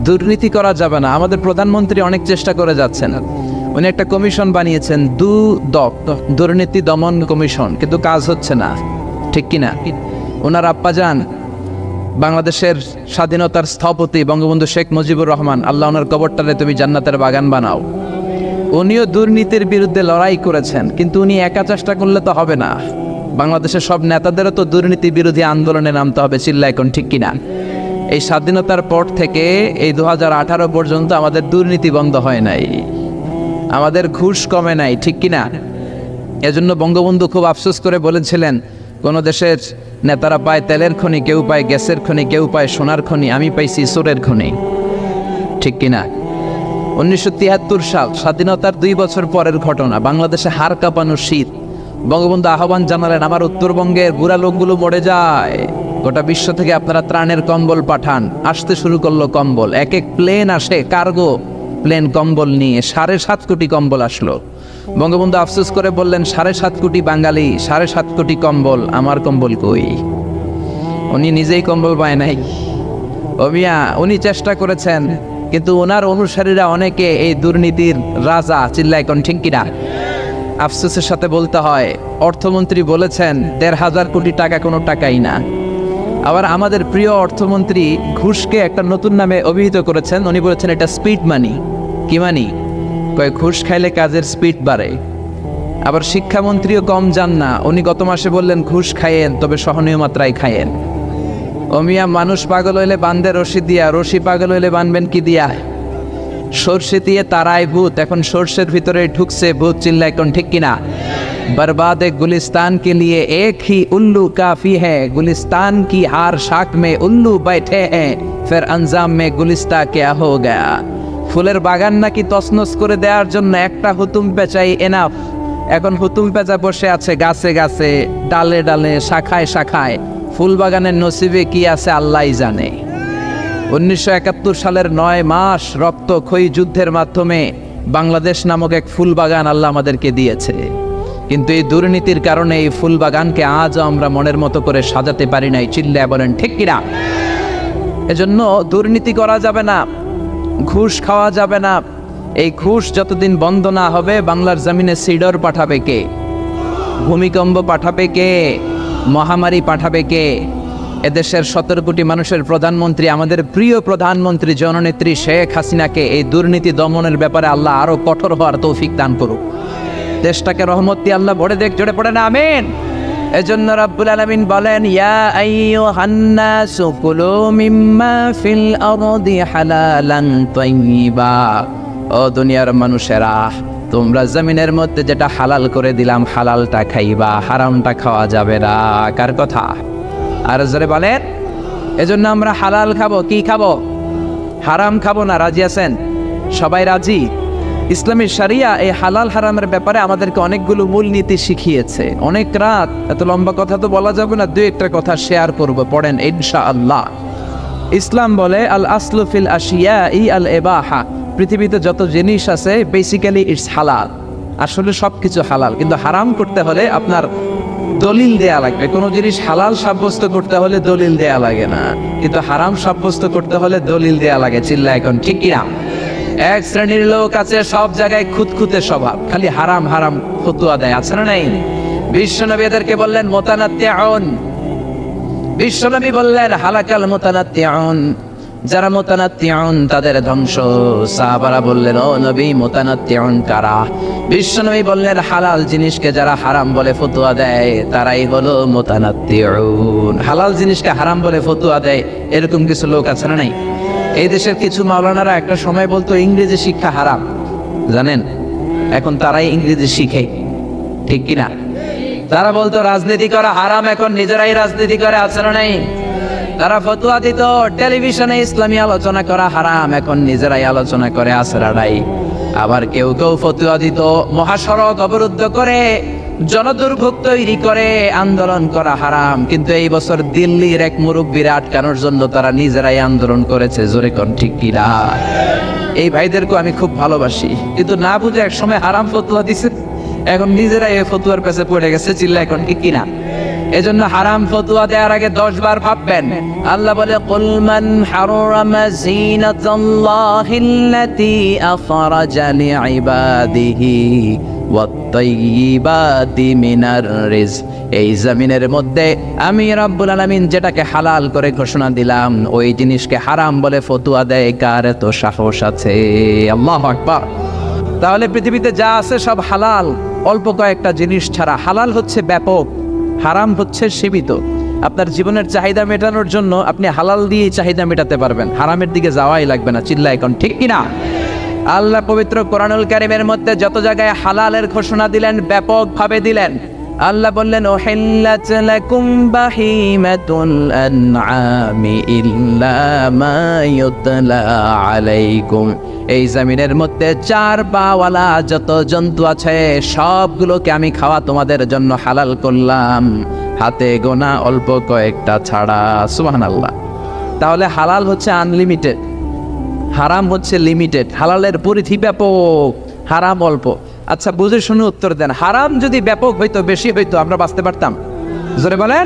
দুর্নীতি করা যাবে না। আমাদের প্রধানমন্ত্রী অনেক চেষ্টা করে যাচ্ছেন, উনি একটা কমিশন বানিয়েছেন, দুর্নীতি দমন কমিশন, কিন্তু কাজ হচ্ছে না। ঠিক কিনা? ওনার আপ্পাজান বাংলাদেশের স্বাধীনতার স্থপতি বঙ্গবন্ধু শেখ মুজিবুর রহমান, আল্লাহ ওনার কবরটারে তুমি জান্নাতের বাগান বানাও। উনিও দুর্নীতির বিরুদ্ধে লড়াই করেছেন, কিন্তু উনি একা চেষ্টা করলে তো হবে না। বাংলাদেশের সব নেতাদেরও তো দুর্নীতি বিরোধী আন্দোলনে নামতে হবে, চিল্লায় এখন ঠিক কিনা? এই স্বাধীনতার পর থেকে এই 2018 পর্যন্ত আমাদের দুর্নীতি বন্ধ হয় নাই, আমাদের ঘুষ কমে নাই, ঠিক কিনা? এজন্য বঙ্গবন্ধু খুব আফসোস করে বলেছিলেন, কোন দেশের নেতারা পায় তেলের খনি, কেউ পায় গ্যাসের খনি, কেউ পায় সোনার খনি, আমি পাইছি চোরের খনি, ঠিক কিনা? 1973 সাল, স্বাধীনতার 2 বছর পরের ঘটনা, বাংলাদেশে হাড় কাঁপানো শীত। বঙ্গবন্ধু আহ্বান জানালেন, আমার উত্তরবঙ্গের বুড়া লোকগুলো মরে যায়, গোটা বিশ্ব থেকে আপনারা ত্রাণের কম্বল পাঠান। আসতে শুরু করলো কম্বল, এক এক প্লেন আসে, কার্গো প্লেন কম্বল নিয়ে 7.5 কোটি কম্বল আসলো। বঙ্গবন্ধু আফসোস করে বললেন, 7.5 কোটি বাঙালি, 7.5 কোটি কম্বল, আমার কম্বল কই? উনি নিজেই কম্বল পায় নাই। মিয়া, উনি চেষ্টা করেছেন, কিন্তু ওনার অনুসারীরা অনেকে এই দুর্নীতির রাজা, চিল্লায় কোন ঠিক কিনা? আফসোসের সাথে বলতে হয়, অর্থমন্ত্রী বলেছেন 1,500 কোটি টাকা কোনো টাকাই না। আবার আমাদের প্রিয় অর্থমন্ত্রী ঘুষকে একটা নতুন নামে অভিহিত করেছেন, উনি বলেছেন এটা স্পিড মানি। কি মানি? কয় ঘুষ খাইলে কাজের স্পিড বাড়ে। আবার শিক্ষামন্ত্রীও কম যান না, উনি গত মাসে বললেন ঘুষ খাইয়েন, তবে সহনীয় মাত্রায় খাইয়েন। মিয়া, মানুষ পাগল হইলে বান্ধে রশি দিয়া, রশি পাগল হইলে বানবেন কি দিয়া? সর্ষে দিয়ে তারাই ভূত, এখন সর্ষের ভিতরে ঢুকছে ভূত, চিল্লায় কোন ঠিক কিনা? बर्बाद गुलिस्तान के लिए एक ही उल्लू काफी है, गुलिस्तान की हर शाख में उल्लू बैठे हैं, फिर अंजाम में गुलिस्ता क्या हो गया। ফুলের বাগান নাকি তছনছ করে দেওয়ার জন্য একটা হুতুম পেঁচাই এনাফ। এখন হুতুম পেঁচা বসে আছে গাছে গাছে, ডালে ডালে, শাখায় শাখায়। ফুল বাগানের নসিবে কি আছে আল্লাহই জানে। 1971 সালের 9 মাস রক্তক্ষয়ী যুদ্ধের মাধ্যমে বাংলাদেশ নামক এক ফুল বাগান আল্লাহ আমাদেরকে দিয়েছে, কিন্তু এই দুর্নীতির কারণে এই ফুল বাগানকে আজও আমরা মনের মতো করে সাজাতে পারি নাই, চিল্লায় বলেন ঠিক কিনা? এজন্য দুর্নীতি করা যাবে না, ঘুষ খাওয়া যাবে না। এই ঘুষ যতদিন বন্ধ না হবে, বাংলার জমিনে সিডর পাঠাবে কে? ভূমিকম্প পাঠাবে কে? মহামারী পাঠাবে কে? এদেশের 17 কোটি মানুষের প্রধানমন্ত্রী, আমাদের প্রিয় প্রধানমন্ত্রী জননেত্রী শেখ হাসিনাকে এই দুর্নীতি দমনের ব্যাপারে আল্লাহ আরো কঠোর হওয়ার তৌফিক দান করুক। দেশটাকে রহমত দিয়ে আল্লাহ ভরে দেখ, জোরে পড়ে না আমিন। এজন্য রাব্বুল আলামিন বলেন, ইয়া আইয়ুহান নাসু কুলু মিম্মা ফিল আরদি হালালান তাইয়্যিবা। ও দুনিয়ার মানুষেরা, তোমরা জমিনের মধ্যে যেটা হালাল করে দিলাম, হালালটা খাইবা, হারামটা খাওয়া যাবে না। কার কথা? আর জোরে বলেন। এজন্য আমরা হালাল খাবো, কি খাবো? হারাম খাবো না। রাজি আছেন? সবাই রাজি? ইসলামী শরিয়া এই হালাল হারামের ব্যাপারে আমাদেরকে অনেকগুলো মূলনীতি শিখিয়েছে। অনেক রাত, এত লম্বা কথা তো বলা যাবে না, দুই একটা কথা শেয়ার করব, পড়েন ইনশাআল্লাহ। ইসলাম বলে আল আসলু ফিল আশিয়াই আল ইবাহা, পৃথিবীতে যত জিনিস আছে বেসিক্যালি ইটস হালাল। আসলে সবকিছু হালাল, কিন্তু হারাম করতে হলে আপনার দলিল দেয়া লাগবে। কোনো জিনিস হালাল সাব্যস্ত করতে হলে দলিল দেয়া লাগে না, কিন্তু হারাম সাব্যস্ত করতে হলে দলিল দেয়া লাগে। চিল্লা এখন ঠিক কিনা? এক শ্রেণীর লোক আছে সব জায়গায় খুঁতখুঁতে স্বভাব, খালি হারাম হারাম ফতোয়া দেয়, আছে না নাই? বিশ্বনবী এদেরকে বললেন মুতানাত্তিউন। বিশ্বনবী বললেন হালাকাল মুতানাত্তিউন, যারা মুতানাত্তিউন তাদের ধ্বংস। সাহাবারা বললেন, ও নবী মুতানাত্তিউন কারা? বিশ্বনবী বললেন, হালাল জিনিসকে যারা হারাম বলে ফতোয়া দেয় তারাই হলো মুতানাত্তিউন। হালাল জিনিসকে হারাম বলে ফতোয়া দেয় এরকম কিছু লোক আছে না নাই? এই দেশের কিছু মাওলানারা একটা সময় বলতো ইংরেজি শিক্ষা হারাম, জানেন? এখন তারাই ইংরেজি শিখে, ঠিক কিনা? তারা বলতো রাজনীতি করা হারাম, এখন নিজেরাই রাজনীতি করে, আছে না নাই? তারা ফতোয়া দিত টেলিভিশনে ইসলামী আলোচনা করা হারাম, এখন নিজেরাই আলোচনা করে, আছে না নাই? আবার কেউ কেউ ফতোয়া দিত মহাসড়ক অবরুদ্ধ করে, জনদুর্ভোগ তৈরি করে আন্দোলন করা হারাম, কিন্তু এই বছর দিল্লির এক মুরব্বীরা আটকানোর জন্য তারা নিজেরাই আন্দোলন করেছে। জোরে কোন ঠিক কিনা? এই ভাইদেরকে আমি খুব ভালোবাসি, কিন্তু না বুঝে এক সময় হারাম ফতোয়া দিছে, এখন নিজেরাই এই ফতোয়ার কাছে পড়ে গেছে। চিল্লা এখন ঠিক কিনা? এজন্য হারাম ফতোয়া দেওয়ার আগে 10 বার ভাববেন। আল্লাহ বলে, কুল মান হারামা যিনাতাল্লাহিল্লাতী আখরাজা লিইবাদিহি ওয়াত-তাইয়্যিবাতি মিনার রিজক। এই জমিনের মধ্যে আমি রব্বুল আলামিন যেটাকে হালাল করে ঘোষণা দিলাম, ওই জিনিসকে হারাম বলে ফতোয়া দেয় কার এত সাহস আছে? আল্লাহু আকবার। তাহলে পৃথিবীতে যা আছে সব হালাল, অল্প কয়েকটা জিনিস ছাড়া। হালাল হচ্ছে ব্যাপক, হারাম হচ্ছে সীমিত। আপনার জীবনের চাহিদা মেটানোর জন্য আপনি হালাল দিয়ে চাহিদা মেটাতে পারবেন, হারামের দিকে যাওয়াই লাগবে না। চিল্লা এখন ঠিক কিনা? আল্লাহ পবিত্র কোরআনুল কারীমের মধ্যে যত জায়গায় হালালের ঘোষণা দিলেন ব্যাপকভাবে দিলেন। আল্লাহ বললেন উহিল্লাত লাকুম বাহিমাতুল আনআমি ইল্লা মা ইউতলা আলাইকুম। এই জমিনের মধ্যে চার পাওয়ালা যত জন্তু আছে সবগুলোকে আমি খাওয়া তোমাদের জন্য হালাল করলাম, হাতে গোনা অল্প কয়েকটা ছাড়া। সুবহানাল্লাহ। তাহলে হালাল হচ্ছে আনলিমিটেড, হারাম হচ্ছে লিমিটেড। হালালের পরিধি ব্যাপক, হারাম অল্প। আচ্ছা বুঝে শুনে উত্তর দেন, হারাম যদি ব্যাপক হইতো, বেশি হইতো, আমরা বাঁচতে পারতাম? জোরে বলেন।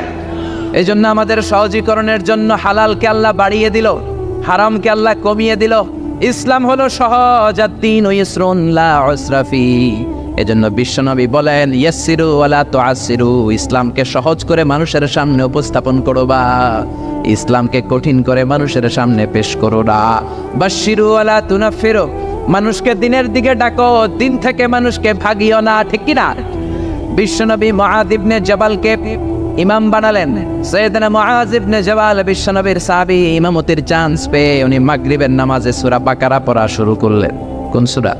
এই জন্য আমাদের সহজীকরণের জন্য হালালকে আল্লাহ বাড়িয়ে দিল, হারামকে আল্লাহ কমিয়ে দিল। ইসলাম হলো সহজ, আদ-দীনু ইসরুন লা উসরা ফি। এজন্য বিশ্বনবী বলেন ইয়াসসিরু ওয়ালা তুআসসিরু। ইসলামকে সহজ করে মানুষের সামনে উপস্থাপন করো বা ইসলামকে কঠিন করে মানুষের সামনে পেশ করো না। বাশশিরু ওয়ালা তুনাফিরু। মানুষকে দিনের দিকে ডাকো, দিন থেকে মানুষকে ভাগিও না। ঠিক কি না? বিশ্বনবী মুআয ইবনে জাবালকে ইমাম বানালেন। সৈয়দনা মুআয ইবনে জাবাল বিশ্বনবীর সাহাবী, ইমামতির চান্স পেয়ে উনি মাগরিবের নামাজে সূরা বাকারা পড়া শুরু করলেন। কোন সূরা?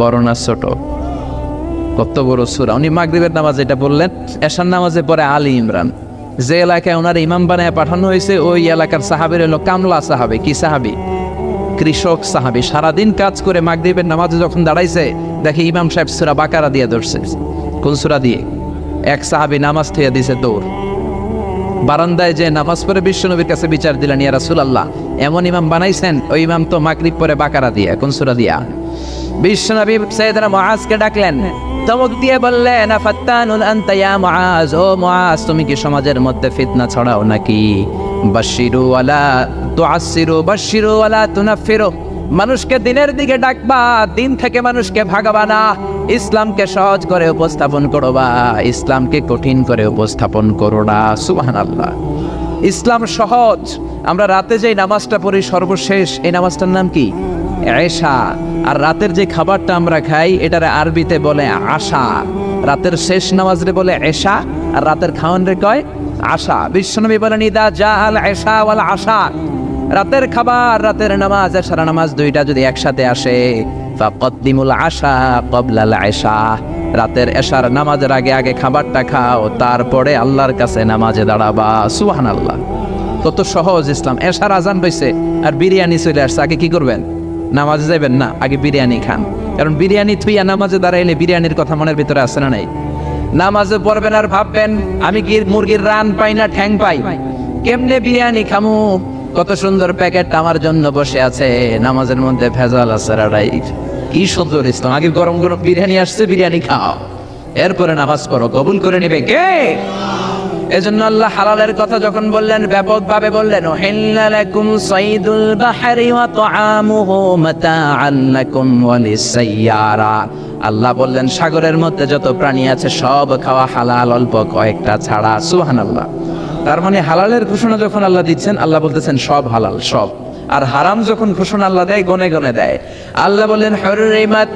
বড় না ছোট? কত বড় সূরা! উনি মাগরিবের নামাজে এটা বললেন, এশার নামাজে পরে আলী ইমরান। যে এলাকায় ওনার ইমাম বানায় পাঠানো হয়েছে ওই এলাকার সাহাবীর হলো কামলা সাহাবী। কি সাহাবী? কৃষক সাহাবী। সারাদিন কাজ করে মাগরিবের নামাজে যখন দাঁড়াইছে দেখে ইমাম সাহেব সূরা বাকারা দিয়ে ধরছে। কোন সূরা দিয়ে? এক সাহাবী নামাজ থেকে দিছে দৌড়। বারান্দায় যে নামাজ পড়ে বিশ্বনবীর কাছে বিচার দিলেন, ইয়া রাসূলুল্লাহ এমন ইমাম বানাইছেন, ওই ইমাম তো মাগরিব পরে বাকারা দিয়ে। কোন সূরা দিয়া? বিশ্বনবী সাইয়েদনা মুআজকে ডাকলেন, ধমক দিয়ে বললেন আফাত্তানুন আনতা ইয়া মুআজ। ও মুআজ, তুমি কি সমাজের মধ্যে ফিতনা ছড়াও নাকি? বাশশিরু ওয়ালা তুআসসিরু, বাশশিরু ওয়ালা তুনাফিরু। মানুষকে দিনের দিকে ডাকবা, দিন থেকে মানুষকে ভাগাবা না। ইসলামকে সহজ করে উপস্থাপন করবা, ইসলামকে কঠিন করে উপস্থাপন করো না। সুবহানাল্লাহ। ইসলাম সহজ। আমরা রাতে যে নামাজটা পড়ি সর্বশেষ, এই নামাজটার নাম কি? এশা। আর রাতের যে খাবারটা আমরা খাই এটারে আরবিতে বলে আশা। রাতের শেষ নামাজরে বলে এশা, আর রাতের খাওয়ান রে কয় আশা। বিশ্বনবী বলেন ইদা জাআল এশা ওয়াল আশা। রাতের খাবার, রাতের নামাজ, এশার নামাজ দুইটা যদি একসাথে আসে, ফাকদ্দিমুল আশা ক্বাবলাল এশা। রাতের এশার নামাজের আগে আগে খাবারটা খাও, তারপরে আল্লাহর কাছে নামাজে দাঁড়াবা। সুবহানাল্লাহ। কত সহজ ইসলাম। এশার আজান হইছে আর বিরিয়ানি চলে আসছে, আগে কি করবেন? নামাজে যাবেন না, আগে বিরিয়ানি খান। কারণ বিরিয়ানি থুইয়া নামাজে দাঁড়াইলে বিরিয়ানির কথা মনের ভিতরে আসে না নাই? নামাজে পড়বেন আর ভাববেন আমি কি মুরগির রান পাই না ঠ্যাং পাই, কেমনে বিরিয়ানি খামু? কত সুন্দর প্যাকেট আমার জন্য বসে আছে, নামাজের মধ্যে ভেজাল আছে। কি সুন্দর ইসলাম। আগে গরম গরম বিরিয়ানি আসছে, বিরিয়ানি খাও, এরপরে নামাজ পড়ো। কবুল করে নেবে কে? এজন্য আল্লাহ হালালের কথা যখন বললেন ব্যাপকভাবে বললেন উহিল্লা লাকুম সাইদুল বাহরি ওয়া তুআমুহু মাতাআন লাকুম ওয়া লিস-সাইয়ারা। আল্লাহ বললেন সাগরের মধ্যে যত প্রাণী আছে সব খাওয়া হালাল, অল্প কয়েকটা ছাড়া। সুবহানাল্লাহ। তার মানে হালালের ঘোষণা যখন আল্লাহ দিচ্ছেন, আল্লাহ বলতেছেন সব হালাল, সব। আর হারাম যখন ঘোষণা আল্লাহ দেয়, গনে গনে দেয়। আল্লাহ বললেন হুররিমাত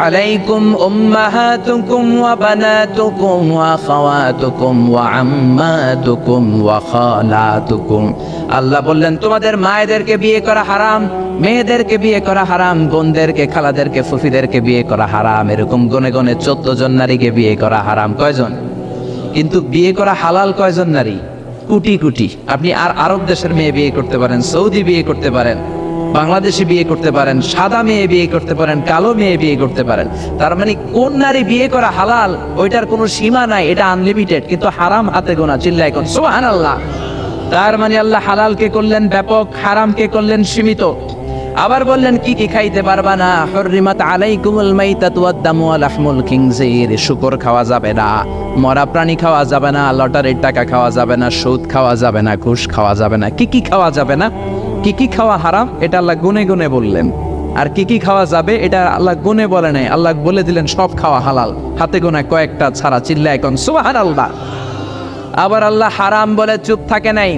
আলাইকুম উম্মাহাতুকুম ওয়া বানাতুকুম ওয়া আখাওয়াতুকুম ওয়া আম্মাতুকুম ওয়া খালাতুকুম। আল্লাহ বললেন তোমাদের মায়েদেরকে বিয়ে করা হারাম, মেয়েদেরকে বিয়ে করা হারাম, বোনদেরকে, খালাদেরকে, ফুফিদেরকে বিয়ে করা হারাম। এরকম গনে গনে 14 জন নারীকে বিয়ে করা হারাম। কয়জন? কিন্তু বিয়ে করা হালাল কয়জন নারী? কোটি কোটি। আপনি আর আরব দেশের মেয়ে বিয়ে করতে পারেন, সৌদি বিয়ে করতে পারেন, বাংলাদেশি বিয়ে করতে পারেন, সাদা মেয়ে বিয়ে করতে পারেন, কালো মেয়ে বিয়ে করতে পারেন। তার মানে কোন নারী বিয়ে করা হালাল ওইটার কোনো সীমা নাই, এটা আনলিমিটেড। কিন্তু হারাম হাতে গোনা। চিল্লায় কোন সুবহানাল্লাহ। তার মানে আল্লাহ হালালকে করলেন ব্যাপক, হারামকে করলেন সীমিত। আবার বললেন কি কি খাইতে পারবা না? হুররিমাত আলাইকুমুল মাইতাতু ওয়াদ-দামু ওয়া লাহমুল খিনজির। শুকর খাওয়া যাবে না, মরা প্রাণী খাওয়া যাবে না, লটারির টাকা খাওয়া যাবে না, সুদ খাওয়া যাবে না, ঘুষ খাওয়া যাবে না। কি কি খাওয়া যাবে না, কি কি খাওয়া হারাম, এটা আল্লাহ গুনে গুনে বললেন। আর কি কি খাওয়া যাবে এটা আল্লাহ গুনে বলে নাই, আল্লাহ বলে দিলেন সব খাওয়া হালাল, হাতে গোনা কয়েকটা ছাড়া। চিল্লায় কোন সুবহানাল্লাহ। আবার আল্লাহ হারাম বলে চুপ থাকে নাই।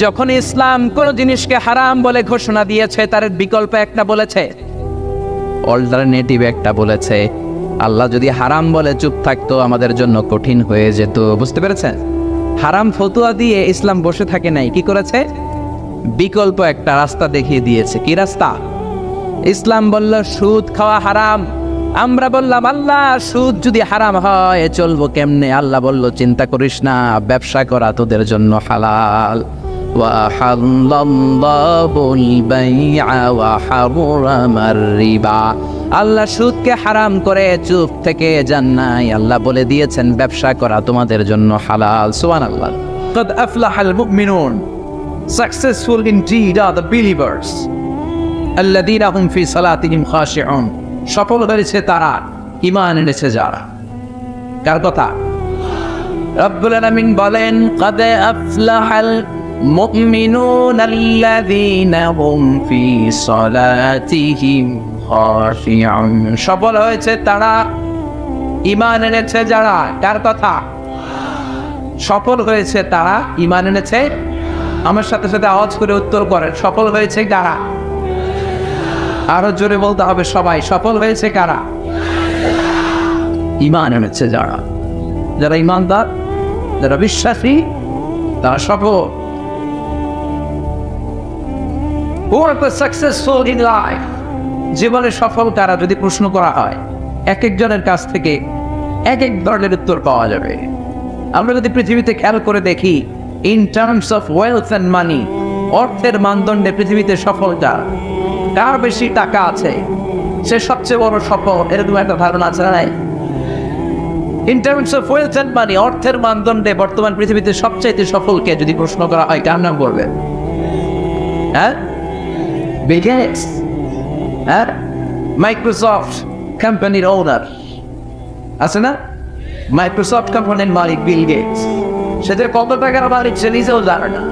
যখন ইসলাম কোন জিনিসকে হারাম বলে ঘোষণা দিয়েছে, তার বিকল্প একটা বলেছে, অল্টারনেটিভ একটা বলেছে। আল্লাহ যদি হারাম বলে চুপ থাকতো আমাদের জন্য কঠিন হয়ে যেত। বুঝতে পেরেছেন? হারাম ফতুয়া দিয়ে ইসলাম বসে থাকে নাই, কি করেছে? বিকল্প একটা রাস্তা দেখিয়ে দিয়েছে। কি রাস্তা? ইসলাম বলল সুদ খাওয়া হারাম, আমরা বললাম আল্লাহ সুদ যদি হারাম হয় চলবো কেমনে? আল্লাহ বলল চিন্তা করিস না, ব্যবসা করা তোদের জন্য হালাল। আল্লাহ সুদকে হারাম করে চুপ থেকে যান নাই, আল্লাহ বলে দিয়েছেন ব্যবসা করা তোমাদের জন্য হালাল। সুবহানাল্লাহ। قد أفلح المؤمنون, successful indeed are the believers, الذين هم في صلاتهم خاشعون, সফল হয়েছে তারা ঈমান এনেছে যারা। কার কথা? রব্বুল আলামিন বলেন قد أفلح المؤمنون الذين هم في صلاتهم خاشعون, সফল হয়েছে তারা ঈমান এনেছে যারা। কার কথা? সফল হয়েছে তারা ঈমান এনেছে। আমার সাথে সাথে আওয়াজ করে উত্তর করেন, সফল হয়েছে কারা? আরো জোরে বলতে হবে সবাই, সফল হয়েছে কারা? ঈমান এনেছে যারা। যারা ঈমানদার, যারা বিশ্বাসী, তারা সফল। Who are the successful in life? জীবনে সফল কারা যদি প্রশ্ন করা হয়, এক একজনের কাছ থেকে এক এক ধরনের উত্তর পাওয়া যাবে। আমরা যদি পৃথিবীতে খেয়াল করে দেখি, in terms of wealth and money, অর্থের মানদণ্ডে পৃথিবীতে সফলতা, কার বেশি টাকা আছে সে সবচেয়ে বড় সফল, এরকম একটা ধারণা আছে নাই? In terms of wealth and money, অর্থের মানদণ্ডে বর্তমান পৃথিবীতে সবচাইতে সফলকে যদি প্রশ্ন করা হয়, কার নাম বলবে? হ্যাঁ, বিল গেটস। হ্যাঁ, মাইক্রোসফট কোম্পানির ওনার আছে না? মাইক্রোসফট কোম্পানির মালিক বিল গেটস। সেটা কত টাকার মালিক সে নিজেও জানে না।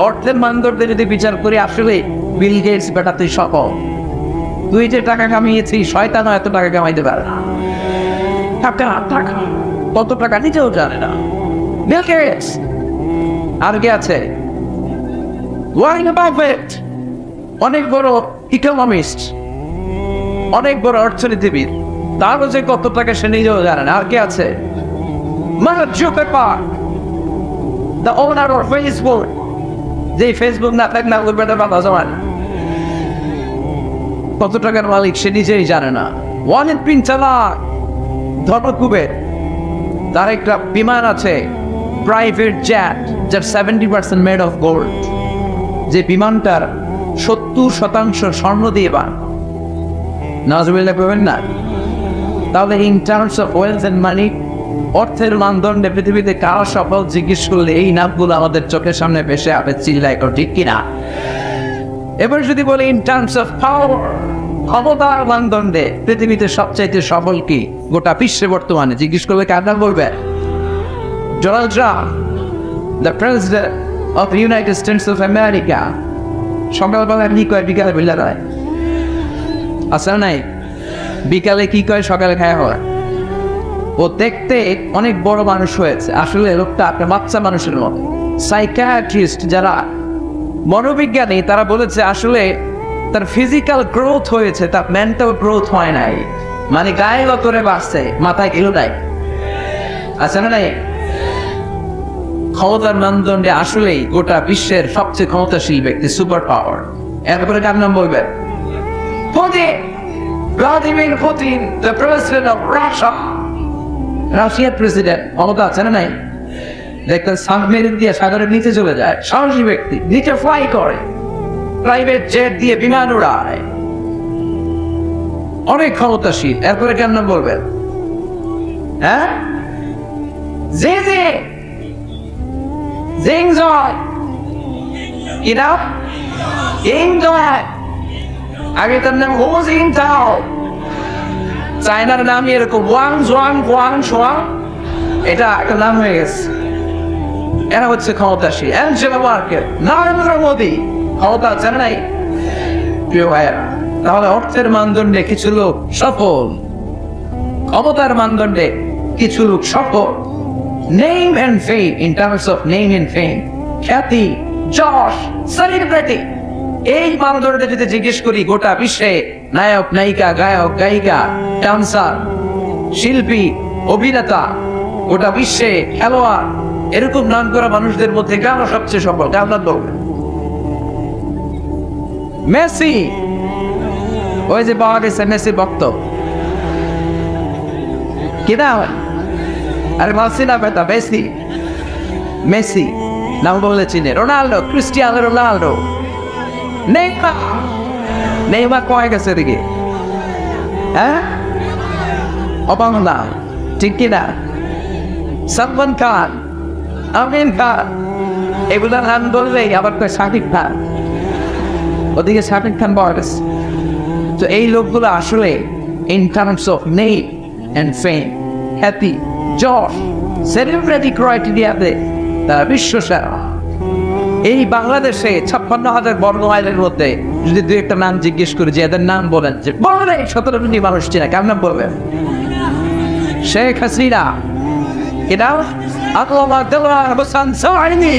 অর্থের মানদণ্ডে যদি বিচার করি, আসলে বিল গেটস বেটা তুই সফল। তুই যে টাকা কামিয়েছিস, শয়তানও এত টাকা কামাইতে পারে না। টাকা টাকা কত টাকা নিজেও জানে না বিল গেটস। আর কে আছে? ওয়ারেন বাফেট, অনেক বড় ইকোনমিস্ট, অনেক বড় অর্থনীতিবিদ, তারও যে কত টাকা সে নিজেও জানে না। আর কে আছে? Mark Zuckerberg, the owner of Facebook, যে ফেসবুক না থাক না ওর বেটা বাবা জমান, কত টাকার মালিক সে নিজেই জানে না। ওয়ালেদ বিন তালাক, ধর্মকুবের, তার একটা বিমান আছে, প্রাইভেট জেট, যার 70% মেড অফ গোল্ড, যে বিমানটার 70% স্বর্ণ দিয়ে বানানো। নাউজুবিল্লাহ করবেন না? তাহলে in terms of wealth and money, অর্থের মানদণ্ডে পৃথিবীতে কারা সফল জিজ্ঞেস করলে এই নামগুলো আমাদের চোখের সামনে ভেসে আসবে। চিল্লায় কর ঠিক কিনা? এবার যদি বলি ইন টার্মস অফ পাওয়ার, ক্ষমতার মানদণ্ডে পৃথিবীতে সবচাইতে সফল কি গোটা বিশ্বে বর্তমানে জিজ্ঞেস করবে, কার নাম বলবে? Donald Trump, the president of United states of America. সকালবেলা কি কয়, বিকালে বিল্লা দেয়, আছে নাই? বিকালে কি কয়, সকালে খায় হয়। ও দেখতে অনেক বড় মানুষ হয়েছে, আসলে লোকটা আপনার বাচ্চা মানুষের মতো। সাইকিয়াট্রিস্ট যারা মনোবিজ্ঞানী, তারা বলেছে আসলে তার ফিজিক্যাল গ্রোথ হয়েছে, তার মেন্টাল গ্রোথ হয় নাই। মানে গায়ে করে বাড়ছে, মাথায় গেল নাই, আছে না নাই? ক্ষমতার মানদণ্ডে আসলেই গোটা বিশ্বের সবচেয়ে ক্ষমতাশীল ব্যক্তি, সুপার পাওয়ার। এরপরে কার নাম বলবেন? Putin, Vladimir Putin, the president of Russia. রাশিয়ার প্রেসিডেন্ট, ক্ষমতা আছে না নাই? দেখতেন সাবমেরিন দিয়ে সাগরের নিচে চলে যায়, সাহসী ব্যক্তি, নিচে ফ্লাই করে, প্রাইভেট জেট দিয়ে বিমান উড়ায়, অনেক ক্ষমতাশীল। এরপরে কার নাম বলবেন? হ্যাঁ, জি জি জিংজয়, কি নাম? ইংজয়। আগে তার নাম হো জিংটাও। চায়নার নাম এরকম ওয়াং জোয়াং ওয়াং সোয়াং, এটা একটা নাম হয়ে গেছে। এরা হচ্ছে ক্ষমতাশীল। অ্যাঞ্জেলা মার্কেল, নরেন্দ্র মোদী, ক্ষমতা আছে নাই? প্রিয় ভাইয়েরা, তাহলে অর্থের মানদণ্ডে কিছু লোক সফল, ক্ষমতার মানদণ্ডে কিছু লোক সফল। Name and fame, in terms of name and fame, খ্যাতি, যশ, সেলিব্রিটি, এই মানদণ্ডে যদি জিজ্ঞেস করি গোটা বিশ্বে নায়ক নায়িকা, গায়ক গায়িকা, ডান্সার, শিল্পী, অভিনেতা, গোটা বিশ্বে খেলোয়াড়, এরকম নাম করা মানুষদের মধ্যে কেন সবচেয়ে সফল? কেমন লোক? মেসি, ওই যে পাওয়া গেছে মেসি ভক্ত, কি নাম? আরে মাসি না বেটা, মেসি। মেসি নাম বললে চিনে। Ronaldo, Cristiano Ronaldo, Neymar. Neymar কয়ে গেছে এদিকে, হ্যাঁ? অবাক না, ঠিক কিনা? সালমান খান, আমির খান, এগুলা নাম বললেই আবার কয় শাকিব খান, ওদিকে শাকিব খান পাওয়া গেছে। তো এই লোকগুলো আসলে in terms of name and fame, খ্যাতি, যশ, সেলিব্রিটি ক্রাইটেরিয়াতে তারা বিশ্বসেরা। এই বাংলাদেশে 56,000 বর্গ মাইলের মধ্যে যদি দুই একটা নাম জিজ্ঞেস করি যে এদের নাম বলেন, যে বলেন 17 কোটি মানুষ চিনা, কেমন নাম বলবেন? শেখ হাসিনা, এটা আল্লামা দেওয়ার Hossain সোহাইনি,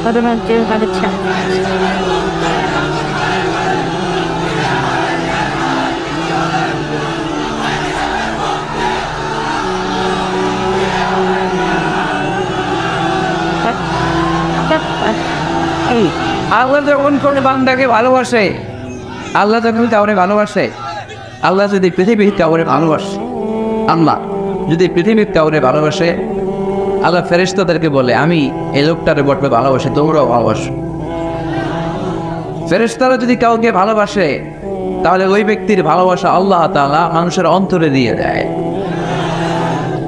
Automatic by the chat. আল্লাহ যখন কোনো বান্দাকে ভালোবাসে, আল্লাহ যখন কাউরে ভালোবাসে, আল্লাহ যদি পৃথিবীর কাউরে ভালোবাসে, আল্লাহ যদি পৃথিবীর কাউরে ভালোবাসে, আল্লাহ ফেরেশতাদেরকে বলে আমি এই লোকটারে বটবে ভালোবাসি, তোমরাও ভালোবাসো। ফেরেশতারা যদি কাউকে ভালোবাসে তাহলে ওই ব্যক্তির ভালোবাসা আল্লাহ তাআলা মানুষের অন্তরে দিয়ে দেয়।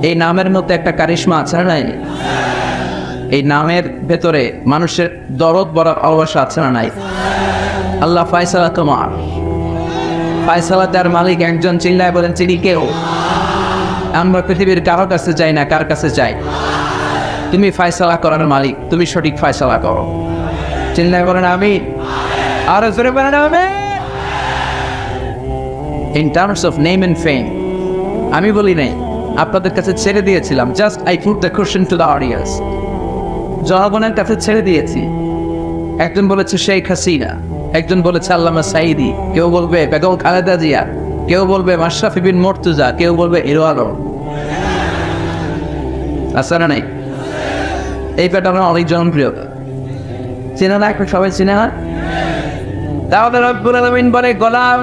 এই নামের মধ্যে একটা কারিশমা আছে না নাই? এই নামের ভেতরে মানুষের দরদ ভরা ভালোবাসা আছে না নাই? আল্লাহ ফায়সালা তোমার, ফায়সালা তার মালিক একজন, চিল্লায় বলেন চিনি কেউ? আমরা পৃথিবীর কারো কাছে চাই না, কার কাছে চাই? তুমি ফায়সালা করার মালিক, তুমি সঠিক ফায়সালা করো। চিল্লায় বলেন আমি, আর জোরে বলেন আমি। In terms of name and fame, আমি বলি নাই, আপনাদের কাছে ছেড়ে দিয়েছিলাম। Just I put the question to the audience, জনগণের কাছে ছেড়ে দিয়েছি। একজন বলেছে শেখ হাসিনা, একজন বলেছে আল্লামা সাঈদী, কেউ বলবে বেগম খালেদা জিয়া, কেউ বলবে মাশরাফি বিন মুর্তজা, কেউ বলবে হিরো আলম। আছে না নাই? এই প্যাটার্ন অনেক জনপ্রিয়, চেনা না? এখন সবাই চিনে না? তাহলে রব্বুল আলামিন বলে গোলাম,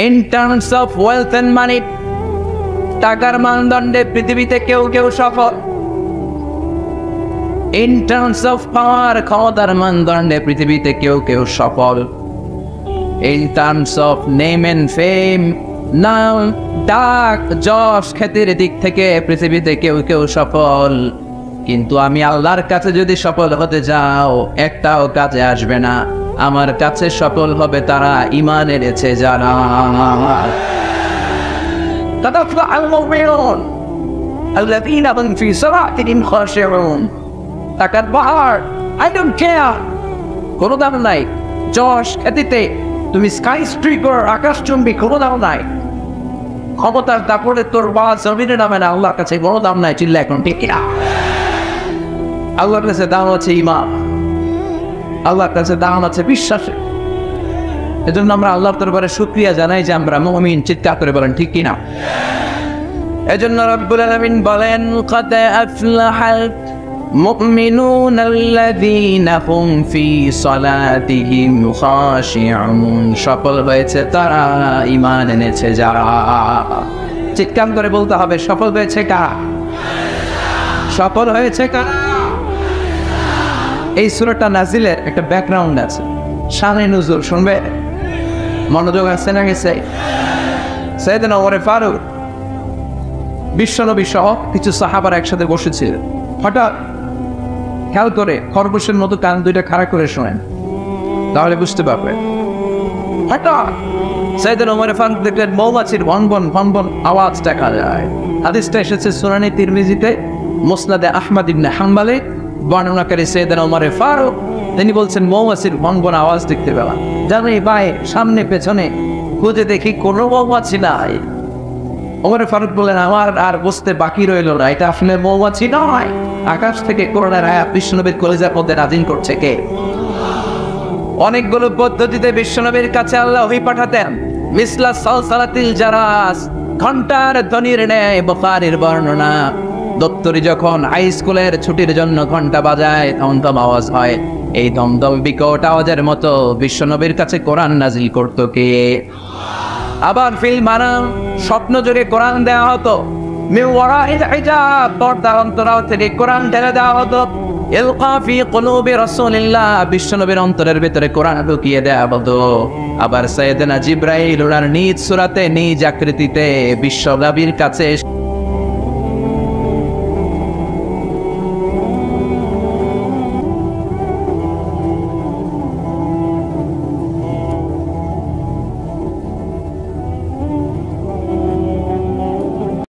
in terms of wealth and money, টাকার মানদণ্ডে পৃথিবীতে কেউ কেউ সফল। ইন টার্মস অফ পাওয়ার, ক্ষমতার মানদণ্ডে পৃথিবীতে কেউ কেউ সফল। In terms of name and fame, নাম, ডাক, যশ, খ্যাতির দিক থেকে পৃথিবীতে কেউ কেউ সফল। কিন্তু আমি আল্লাহর কাছে যদি সফল হতে যাও, একটাও কাজে আসবে না। আমার কাছে সফল হবে তারা ঈমান এনেছে যারা। তাতাফলাহুল মুমিনুন আল্লাযীনা হুম ফি সালাতিহিম খাশিউন। টাকার পাহাড়, আই ডোন্ট কেয়ার, কোনো দাম নাই। যশ, খ্যাতিতে তুমি স্কাই স্ট্রিপার, আকাশচুম্বী, কোনো দাম নাই। ক্ষমতার দাপটে তোর বাবা জমিনে নামে না, আল্লাহর কাছে কোনো দাম নাই। চিল্লা এখন ঠিক কিনা? আল্লাহর কাছে দাম আছে ঈমান, আল্লাহর কাছে দাম আছে বিশ্বাসে। এজন্য আমরা আল্লাহর দরবারে শুকরিয়া জানাই যে আমরা মুমিন। চিৎকার করে বলেন ঠিক কিনা? এজন্য রব্বুল আলামিন বলেন قد أفلح المؤمنون الذين هم في صلاتهم خاشعون। সফল হয়েছে তারা, ঈমান এনেছে যারা। চিৎকার করে বলতে হবে সফল হয়েছে কারা? সফল হয়েছে কারা? এই সূরাটা নাজিলের একটা ব্যাকগ্রাউন্ড আছে, শানে নুজুল শুনবে, মনোযোগ আছে না গেছে? সাইয়েদনা ওমর ফারুক বিশ্বনবী সহ কিছু সাহাবার একসাথে বসেছিল, হঠাৎ খেয়াল করে খরগোশের মতো কান দুইটা খাড়া করে শোনেন, তাহলে বুঝতে পারবেন। হঠাৎ সাইয়েদনা ওমর ফারুক দেখলেন মৌমাছির ভনভন ভনভন আওয়াজ দেখা যায়। হাদিসটা এসেছে সুনানে তিরমিজিতে, মুসনাদে আহমদ ইবনে হাম্বলে। বর্ণনাকারী সাইয়েদনা ওমর ফারুক তিনি বলছেন মৌমাছির ভনভন আওয়াজ দেখতে পেলাম, জানি ভাই সামনে পেছনে খুঁজে দেখি কোনো মৌমাছি নাই। ওমর ফারুক বললেন আমার আর বুঝতে বাকি রইল না, এটা আসলে মৌমাছি নয়, আকাশ থেকে কোরআনের আয়াত বিশ্বনবীর কলিজার মধ্যে নাজিল করছে কে? অনেকগুলো পদ্ধতিতে বিশ্বনবীর কাছে আল্লাহ ওহী পাঠাতেন, মিসলা সালসালাতিল জারাস, ঘন্টার ধ্বনির ন্যায়। বুখারীর বর্ণনা, দপ্তরি যখন হাই স্কুলের ছুটির জন্য ঘন্টা বাজায় দমদম আওয়াজ হয়, এই দমদম বিকট আওয়াজের মতো বিশ্বনবীর কাছে কোরআন নাজিল করতো কে? আবার ফিল মানাম, স্বপ্ন যোগে কোরআন দেওয়া হতো, মিন ওয়ারাইল হিজাব, পর্দার অন্তরাল থেকে কোরআন ঢেলে দেওয়া হতো। ইলকা ফি কুলুবি রাসূলিল্লাহ, বিশ্বনবীর অন্তরের ভিতরে কোরআন ঢুকিয়ে দেওয়া হতো। আবার সাইয়েদনা জিবরাইল ওনার নিজ সূরাতে নিজ আকৃতিতে বিশ্বনবীর কাছে